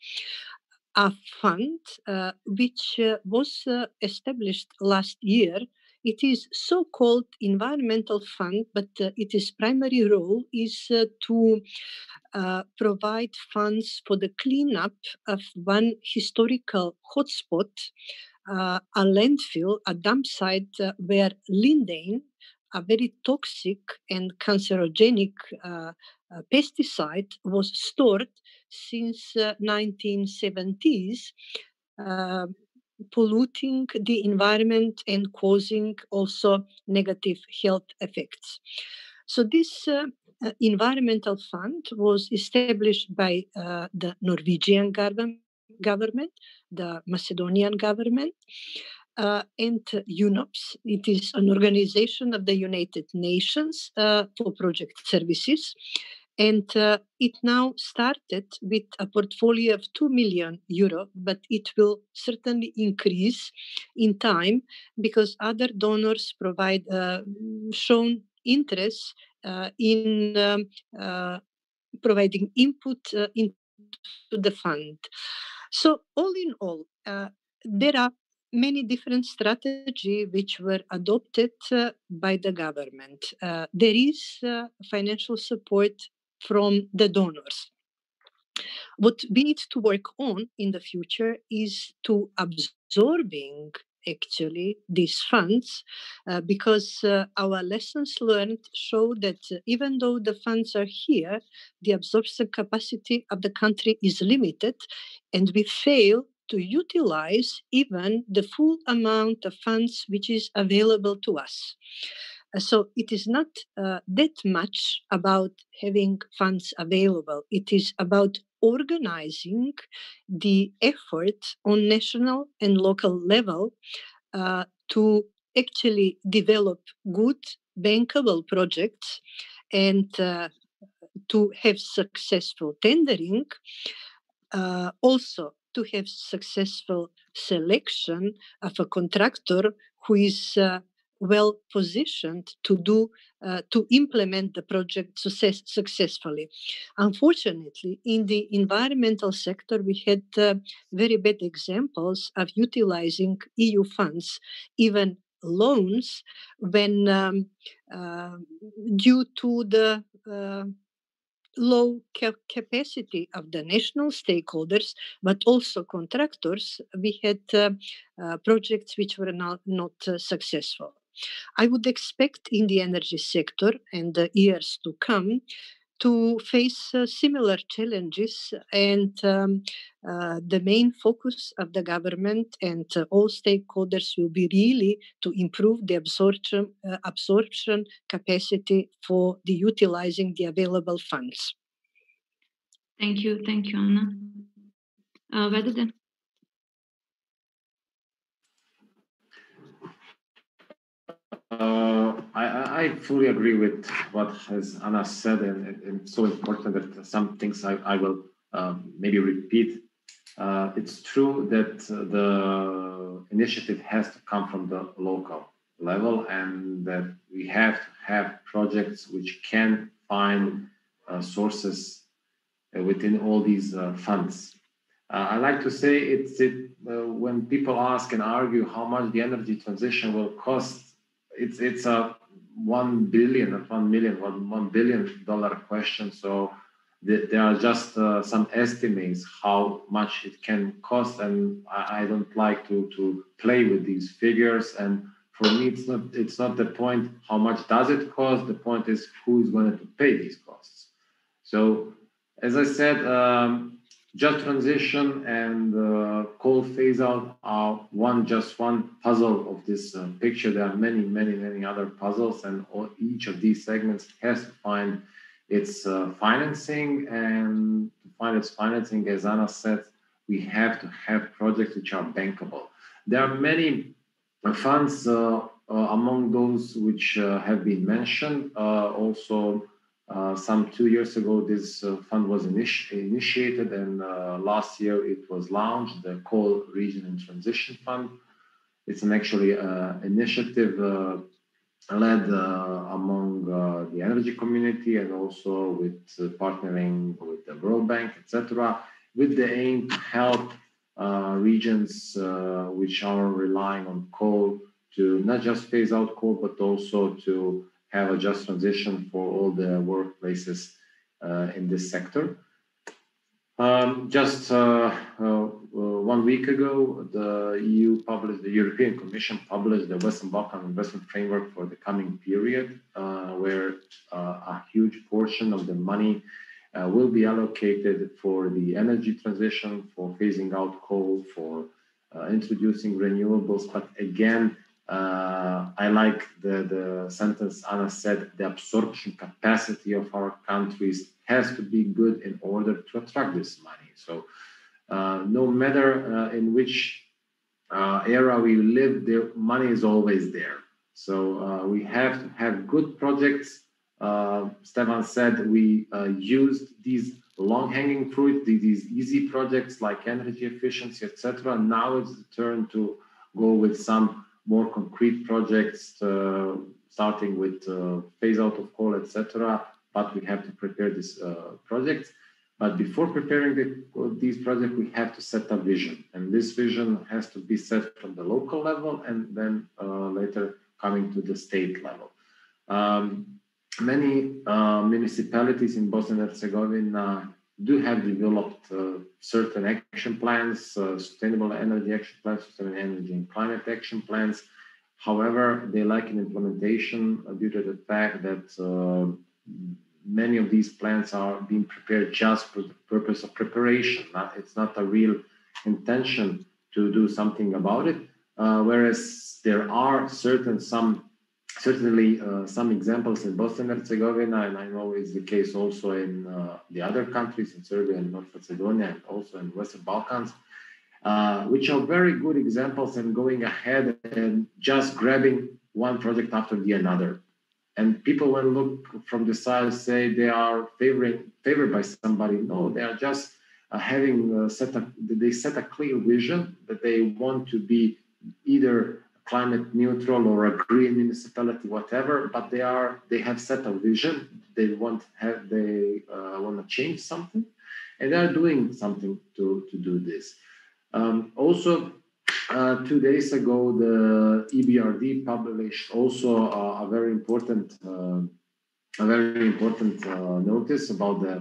[SPEAKER 3] a fund which was established last year. It is so-called environmental fund, but its primary role is to provide funds for the cleanup of one historical hotspot, a landfill, a dump site where lindane, a very toxic and cancerogenic pesticide, was stored since 1970s, polluting the environment and causing also negative health effects. So this environmental fund was established by the Norwegian government, the Macedonian government, and UNOPS. It is an organization of the United Nations for project services. And it now started with a portfolio of 2 million euro, but it will certainly increase in time because other donors shown interest in providing input into the fund. So all in all, there are many different strategies which were adopted by the government. There is financial support from the donors. What we need to work on in the future is to absorbing actually these funds because our lessons learned show that even though the funds are here, the absorption capacity of the country is limited and we fail to utilize even the full amount of funds which is available to us. So it is not that much about having funds available. It is about organizing the effort on national and local level to actually develop good bankable projects and to have successful tendering, also to have successful selection of a contractor who is well positioned to implement the project successfully. Unfortunately, in the environmental sector, we had very bad examples of utilizing EU funds, even loans, when due to the low capacity of the national stakeholders, but also contractors, we had projects which were not successful. I would expect in the energy sector in the years to come to face similar challenges, and the main focus of the government and all stakeholders will be really to improve the absorption capacity for the utilizing the available funds.
[SPEAKER 2] Thank you, Anna. Vedede?
[SPEAKER 4] I fully agree with what has Anna said, and it's so important that some things I will maybe repeat. It's true that the initiative has to come from the local level, and that we have to have projects which can find sources within all these funds. I like to say when people ask and argue how much the energy transition will cost, it's a $1 billion or $1 billion question. So there are just some estimates how much it can cost, and I don't like to play with these figures. And for me, it's not the point how much does it cost. The point is who is going to pay these costs. So as I said, just transition and coal phase out are just one puzzle of this picture. There are many other puzzles, and each of these segments has to find its financing. And to find its financing, as Anna said, we have to have projects which are bankable. There are many funds among those which have been mentioned. Also, some 2 years ago, this fund was initiated, and last year it was launched, the Coal Region and Transition Fund. It's an actually initiative led among the energy community, and also with partnering with the World Bank, etc., with the aim to help regions which are relying on coal to not just phase out coal, but also to have a just transition for all the workplaces in this sector. Just 1 week ago, the European Commission published the Western Balkan Investment Framework for the coming period, where a huge portion of the money will be allocated for the energy transition, for phasing out coal, for introducing renewables. But again, I like the sentence Anna said, the absorption capacity of our countries has to be good in order to attract this money. So no matter in which era we live, the money is always there. So we have to have good projects. Stefan said we used these long-hanging fruit, these easy projects like energy efficiency, etc. Now it's the turn to go with some more concrete projects, starting with phase out of coal, etc. But we have to prepare these projects. But before preparing these projects, we have to set a vision. And this vision has to be set from the local level, and then later coming to the state level. Many municipalities in Bosnia and Herzegovina do have developed certain action plans, sustainable energy action plans, sustainable energy and climate action plans. However, they lack in implementation due to the fact that many of these plans are being prepared just for the purpose of preparation. It's not a real intention to do something about it. Whereas there are certainly some examples in Bosnia and Herzegovina, and I know it's the case also in the other countries, in Serbia and North Macedonia, and also in Western Balkans, which are very good examples and going ahead and just grabbing one project after the another. And people, when look from the side, say they are favored by somebody. No, they are just having they set a clear vision that they want to be either climate neutral or a green municipality, whatever. But they have set a vision. They want to change something, and they are doing something to do this. Also, 2 days ago, the EBRD published also a very important notice about the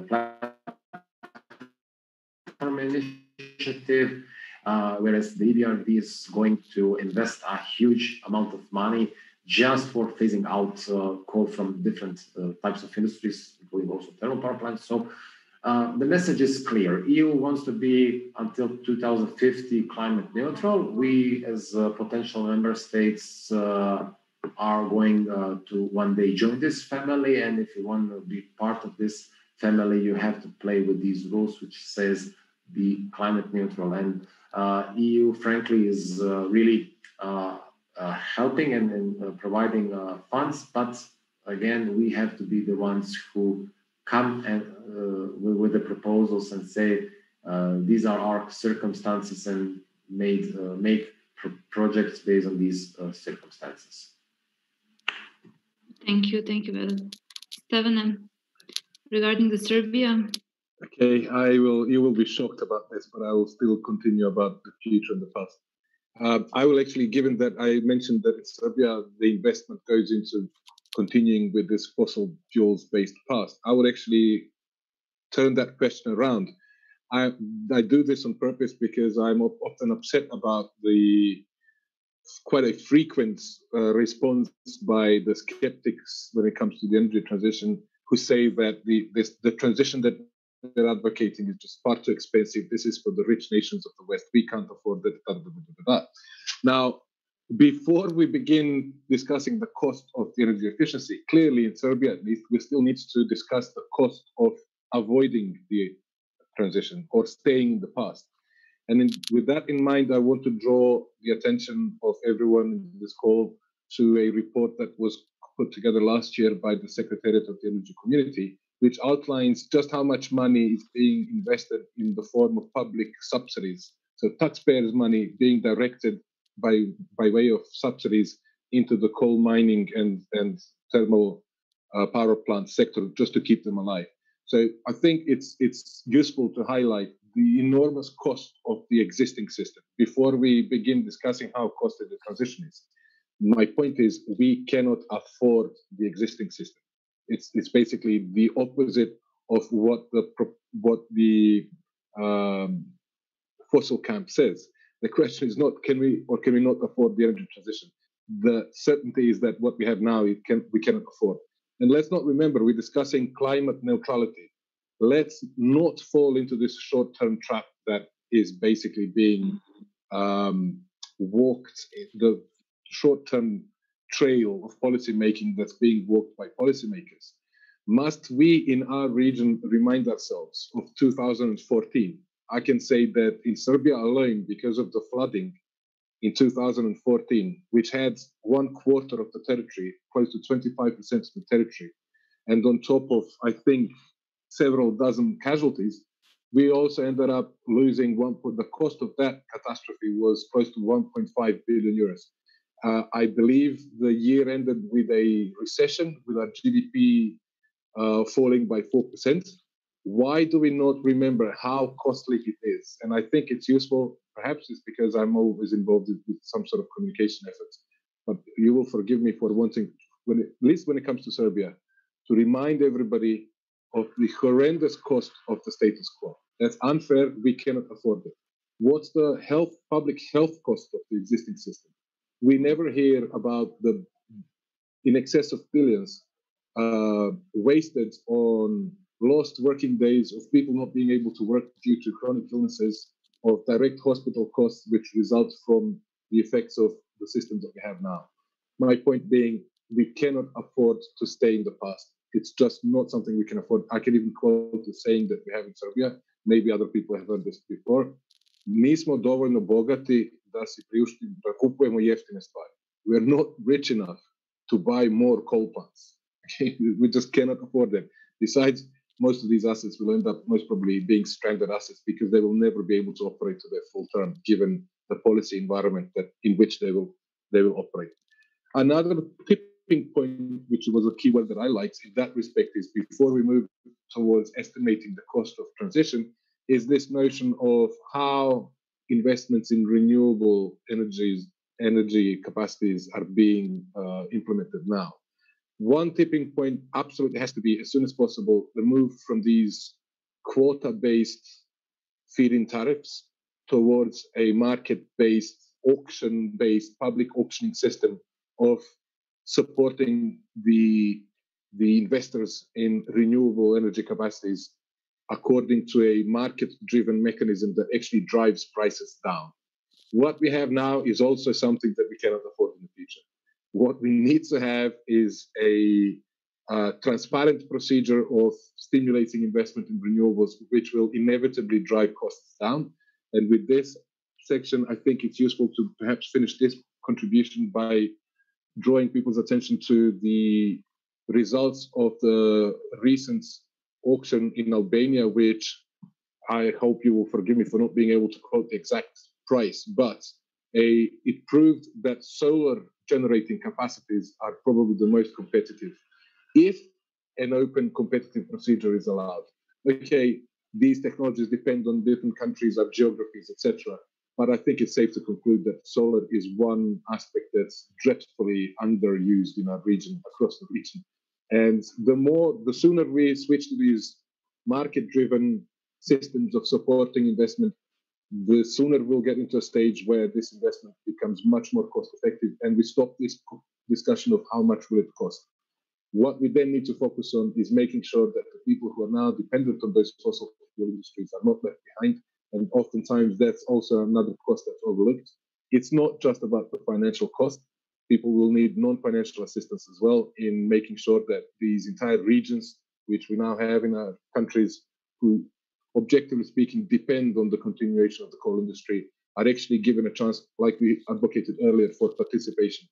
[SPEAKER 4] platform initiative, whereas the EBRD is going to invest a huge amount of money just for phasing out coal from different types of industries, including also thermal power plants. So the message is clear. EU wants to be until 2050 climate neutral. We, as potential member states, are going to one day join this family. And if you want to be part of this family, you have to play with these rules, which says be climate neutral. And EU, frankly, is really helping and providing funds. But again, we have to be the ones who come and with the proposals and say these are our circumstances, and make projects based on these circumstances.
[SPEAKER 2] Thank you, Stevan. Regarding the Serbia.
[SPEAKER 5] Okay, you will be shocked about this, but I will still continue about the future and the past. I will actually, given that I mentioned that in Serbia, the investment goes into continuing with this fossil fuels-based past, I would actually turn that question around. I do this on purpose because I'm often upset about the quite a frequent response by the skeptics when it comes to the energy transition, who say that the transition that they're advocating is just far too expensive. This is for the rich nations of the West. We can't afford that. Now, before we begin discussing the cost of the energy efficiency, clearly in Serbia at least, we still need to discuss the cost of avoiding the transition or staying in the past. And with that in mind, I want to draw the attention of everyone in this call to a report that was put together last year by the Secretariat of the Energy Community, which outlines just how much money is being invested in the form of public subsidies. So taxpayers' money being directed by way of subsidies into the coal mining and thermal power plant sector just to keep them alive. So I think it's useful to highlight the enormous cost of the existing system before we begin discussing how costly the transition is. My point is we cannot afford the existing system. It's basically the opposite of what the fossil camp says. The question is not can we not afford the energy transition. The certainty is that what we have now we cannot afford. And let's not remember, we're discussing climate neutrality. Let's not fall into this short-term trap that is basically being walked, the short-term trail of policy making that's being walked by policymakers. Must we in our region remind ourselves of 2014? I can say that in Serbia alone, because of the flooding in 2014, which had 1/4 of the territory, close to 25% of the territory, and on top of, I think, several dozen casualties, we also ended up losing the cost of that catastrophe was close to 1.5 billion euros. I believe the year ended with a recession, with our GDP falling by 4%. Why do we not remember how costly it is? And I think it's useful, perhaps it's because I'm always involved with some sort of communication efforts, but you will forgive me for wanting, at least when it comes to Serbia, to remind everybody of the horrendous cost of the status quo. That's unfair, we cannot afford it. What's the public health cost of the existing system? We never hear about the in excess of billions wasted on lost working days, of people not being able to work due to chronic illnesses, of direct hospital costs which result from the effects of the systems that we have now. My point being, we cannot afford to stay in the past. It's just not something we can afford. I can even quote the saying that we have in Serbia. Maybe other people have heard this before. Nismo dovoljno bogati da si priuštimo, da kupujemo jeftine stvari. We're not rich enough to buy more coal plants. Okay? We just cannot afford them. Besides, most of these assets will end up most probably being stranded assets because they will never be able to operate to their full term, given the policy environment in which they will operate. Another tipping point, which was a keyword that I liked in that respect, is before we move towards estimating the cost of transition, is this notion of how investments in renewable energy capacities are being implemented now. One tipping point absolutely has to be, as soon as possible, the move from these quota-based feed-in tariffs towards a market-based, auction-based, public auctioning system of supporting the investors in renewable energy capacities according to a market-driven mechanism that actually drives prices down. What we have now is also something that we cannot afford in the future. What we need to have is a transparent procedure of stimulating investment in renewables, which will inevitably drive costs down. And with this section, I think it's useful to perhaps finish this contribution by drawing people's attention to the results of the recent auction in Albania, which I hope you will forgive me for not being able to quote the exact price, but it proved that solar generating capacities are probably the most competitive if an open competitive procedure is allowed. Okay, these technologies depend on different countries, our geographies, etc. But I think it's safe to conclude that solar is one aspect that's dreadfully underused in our region, across the region. And the sooner we switch to these market-driven systems of supporting investment, the sooner we'll get into a stage where this investment becomes much more cost-effective, and we stop this discussion of how much will it cost. What we then need to focus on is making sure that the people who are now dependent on those fossil fuel industries are not left behind. And oftentimes that's also another cost that's overlooked. It's not just about the financial cost. People will need non-financial assistance as well in making sure that these entire regions, which we now have in our countries, who, objectively speaking, depend on the continuation of the coal industry, are actually given a chance, like we advocated earlier, for participation.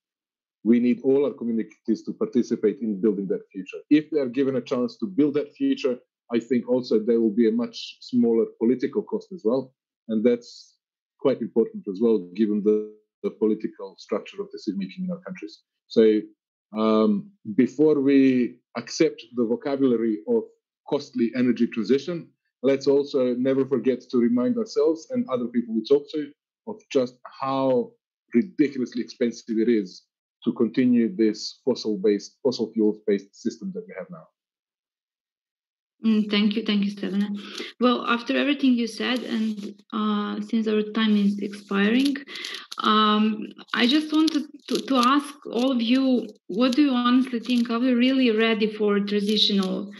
[SPEAKER 5] We need all our communities to participate in building that future. If they are given a chance to build that future, I think also there will be a much smaller political cost as well. And that's quite important as well, given the political structure of decision-making in our countries. So before we accept the vocabulary of costly energy transition, let's also never forget to remind ourselves and other people we talk to of just how ridiculously expensive it is to continue this fossil fuels-based system that we have now.
[SPEAKER 2] Thank you, Stefana. Well, after everything you said, and since our time is expiring, I just wanted to ask all of you, what do you honestly think? Are we really ready for traditional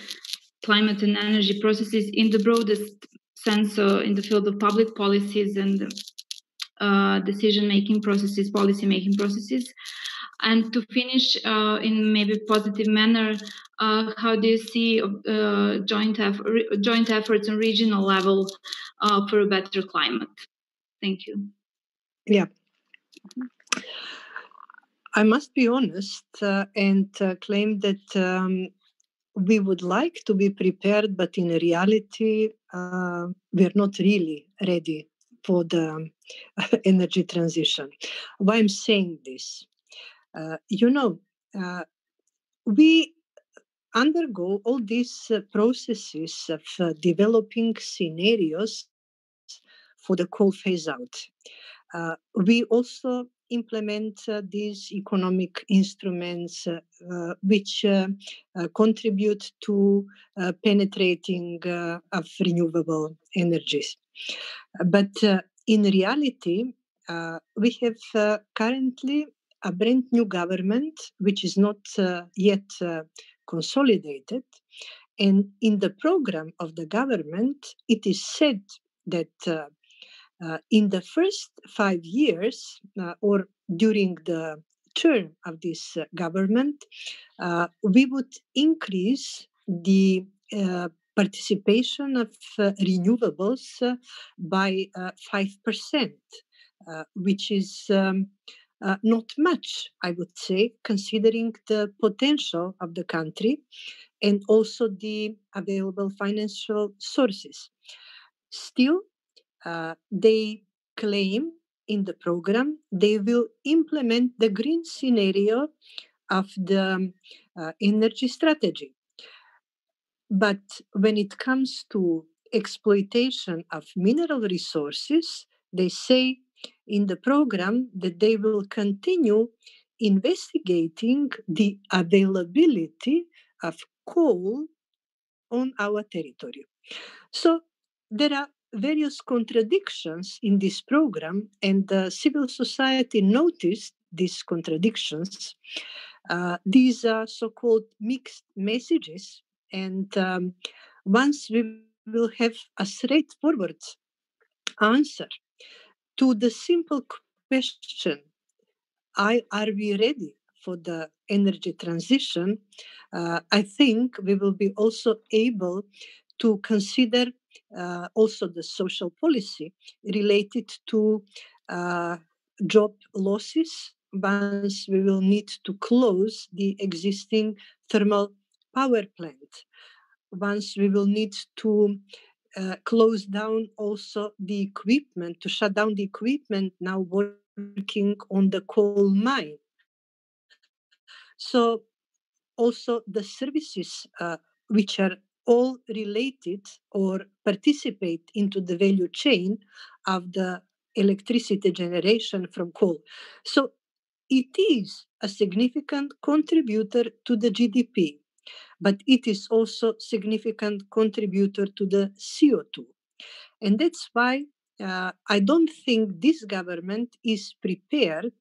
[SPEAKER 2] climate and energy processes in the broadest sense, in the field of public policies and decision-making processes, policy-making processes? And to finish in maybe positive manner, how do you see joint efforts on regional level for a better climate? Thank you.
[SPEAKER 3] Yeah. I must be honest and claim that we would like to be prepared, but in reality, we're not really ready for the energy transition. Why I'm saying this? We undergo all these processes of developing scenarios for the coal phase out. We also implement these economic instruments which contribute to penetrating of renewable energies. But in reality, we have currently a brand new government which is not yet consolidated. And in the program of the government, it is said that in the first 5 years or during the term of this government, we would increase the participation of renewables by 5%, which is not much, I would say, considering the potential of the country and also the available financial sources. Still, they claim in the program they will implement the green scenario of the energy strategy. But when it comes to exploitation of mineral resources, they say in the program that they will continue investigating the availability of coal on our territory. So there are various contradictions in this program, and civil society noticed these contradictions. These are so-called mixed messages, and once we will have a straightforward answer to the simple question, are we ready for the energy transition? I think we will be also able to consider also the social policy related to job losses once we will need to close the existing thermal power plant, once we will need to close down also the equipment, to shut down the equipment now working on the coal mine. So also the services which are all related or participate into the value chain of the electricity generation from coal. So it is a significant contributor to the GDP, but it is also significant contributor to the CO2. And that's why I don't think this government is prepared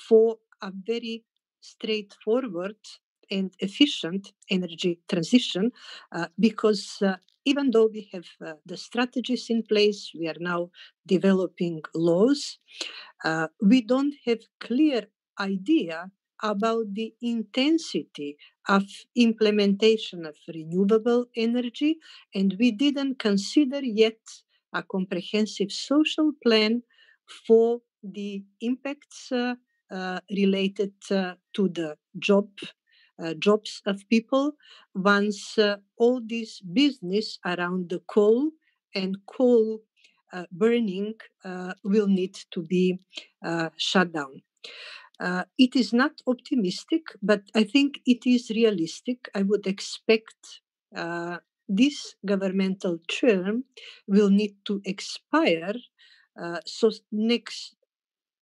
[SPEAKER 3] for a very straightforward and efficient energy transition because even though we have the strategies in place, we are now developing laws, we don't have clear idea about the intensity of implementation of renewable energy, and we didn't consider yet a comprehensive social plan for the impacts related to the jobs of people once all this business around the coal and coal burning will need to be shut down. It is not optimistic, but I think it is realistic. I would expect this governmental term will need to expire. So next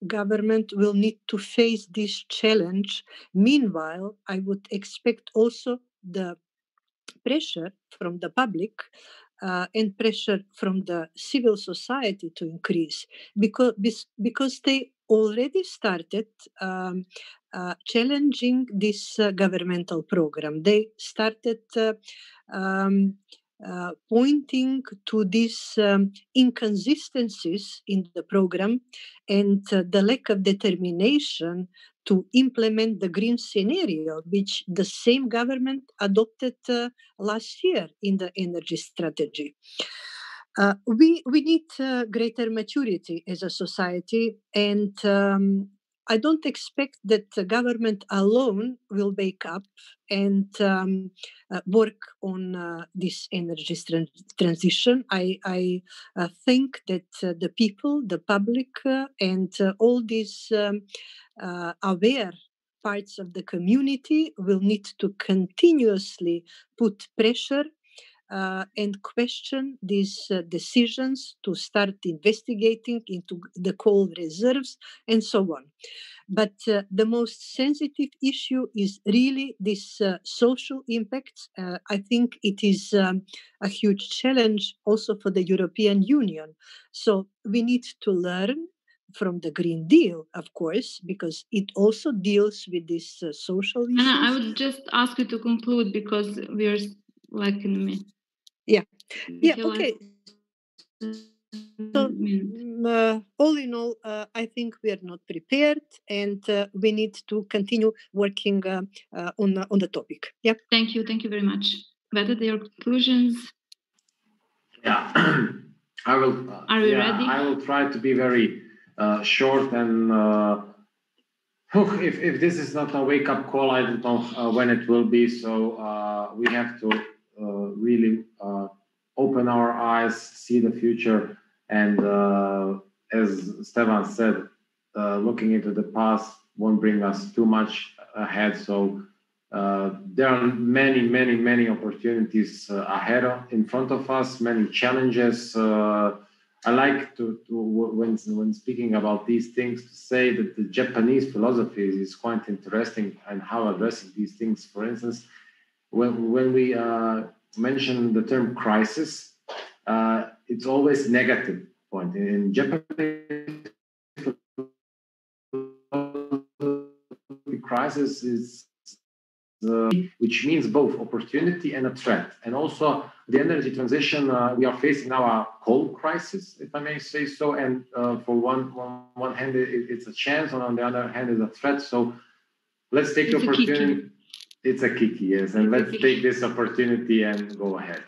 [SPEAKER 3] government will need to face this challenge. Meanwhile, I would expect also the pressure from the public and pressure from the civil society to increase because they already started challenging this governmental program. They started um, pointing to these inconsistencies in the program and the lack of determination to implement the green scenario, which the same government adopted last year in the energy strategy. We need greater maturity as a society, and I don't expect that the government alone will wake up and work on this energy transition. I think that the people, the public, and all these aware parts of the community will need to continuously put pressure and question these decisions to start investigating into the coal reserves and so on. But the most sensitive issue is really this social impact. I think it is a huge challenge also for the European Union. So we need to learn from the Green Deal, of course, because it also deals with these social issues.
[SPEAKER 2] Anna, I would just ask you to conclude because we are like in the middle.
[SPEAKER 3] Yeah, okay. So, all in all, I think we are not prepared, and we need to continue working on the topic. Yeah.
[SPEAKER 2] Thank you very much. What are your conclusions?
[SPEAKER 4] Yeah, I will.
[SPEAKER 2] Are we ready?
[SPEAKER 4] I will try to be very short and. If this is not a wake-up call, I don't know when it will be. So we have to really open our eyes, see the future, and as Stefan said, looking into the past won't bring us too much ahead. So there are many opportunities ahead in front of us, many challenges. I like to when speaking about these things, to say that the Japanese philosophy is quite interesting and how addressing these things. For instance, when we mention the term crisis, it's always negative point. In Japanese crisis is which means both opportunity and a threat. And also the energy transition, we are facing now a coal crisis, if I may say so. And for one hand, it's a chance, and on the other hand, it's a threat. So let's take the opportunity. It's a kiki, yes. And let's take this opportunity and go ahead.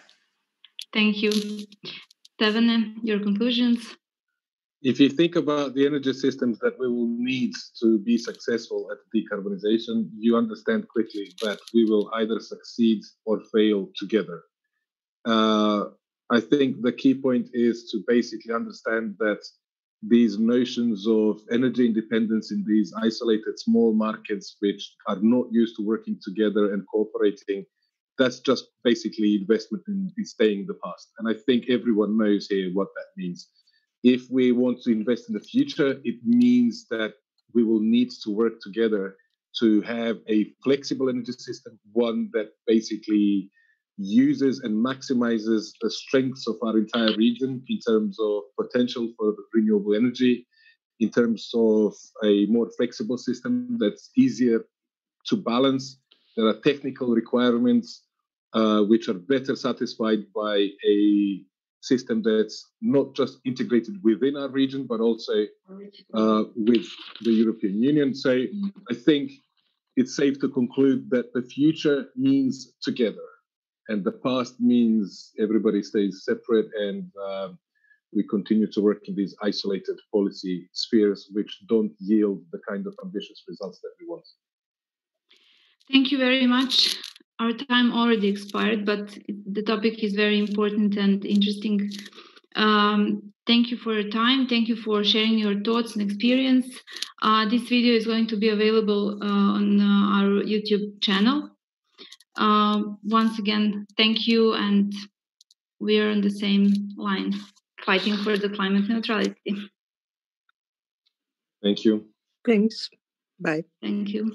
[SPEAKER 2] Thank you. Stefan, your conclusions?
[SPEAKER 5] If you think about the energy systems that we will need to be successful at decarbonization, you understand quickly that we will either succeed or fail together. I think the key point is to basically understand that these notions of energy independence in these isolated small markets, which are not used to working together and cooperating, that's just basically investment in staying in the past. And I think everyone knows here what that means. If we want to invest in the future, it means that we will need to work together to have a flexible energy system, one that basically uses and maximizes the strengths of our entire region in terms of potential for renewable energy, in terms of a more flexible system that's easier to balance. There are technical requirements which are better satisfied by a system that's not just integrated within our region, but also with the European Union. So I think it's safe to conclude that the future means together, and the past means everybody stays separate, and we continue to work in these isolated policy spheres which don't yield the kind of ambitious results that we want.
[SPEAKER 2] Thank you very much. Our time already expired, but the topic is very important and interesting. Thank you for your time. Thank you for sharing your thoughts and experience. This video is going to be available on our YouTube channel. Once again, thank you, and we are on the same line, fighting for the climate neutrality.
[SPEAKER 5] Thank you.
[SPEAKER 3] Thanks. Bye.
[SPEAKER 2] Thank you.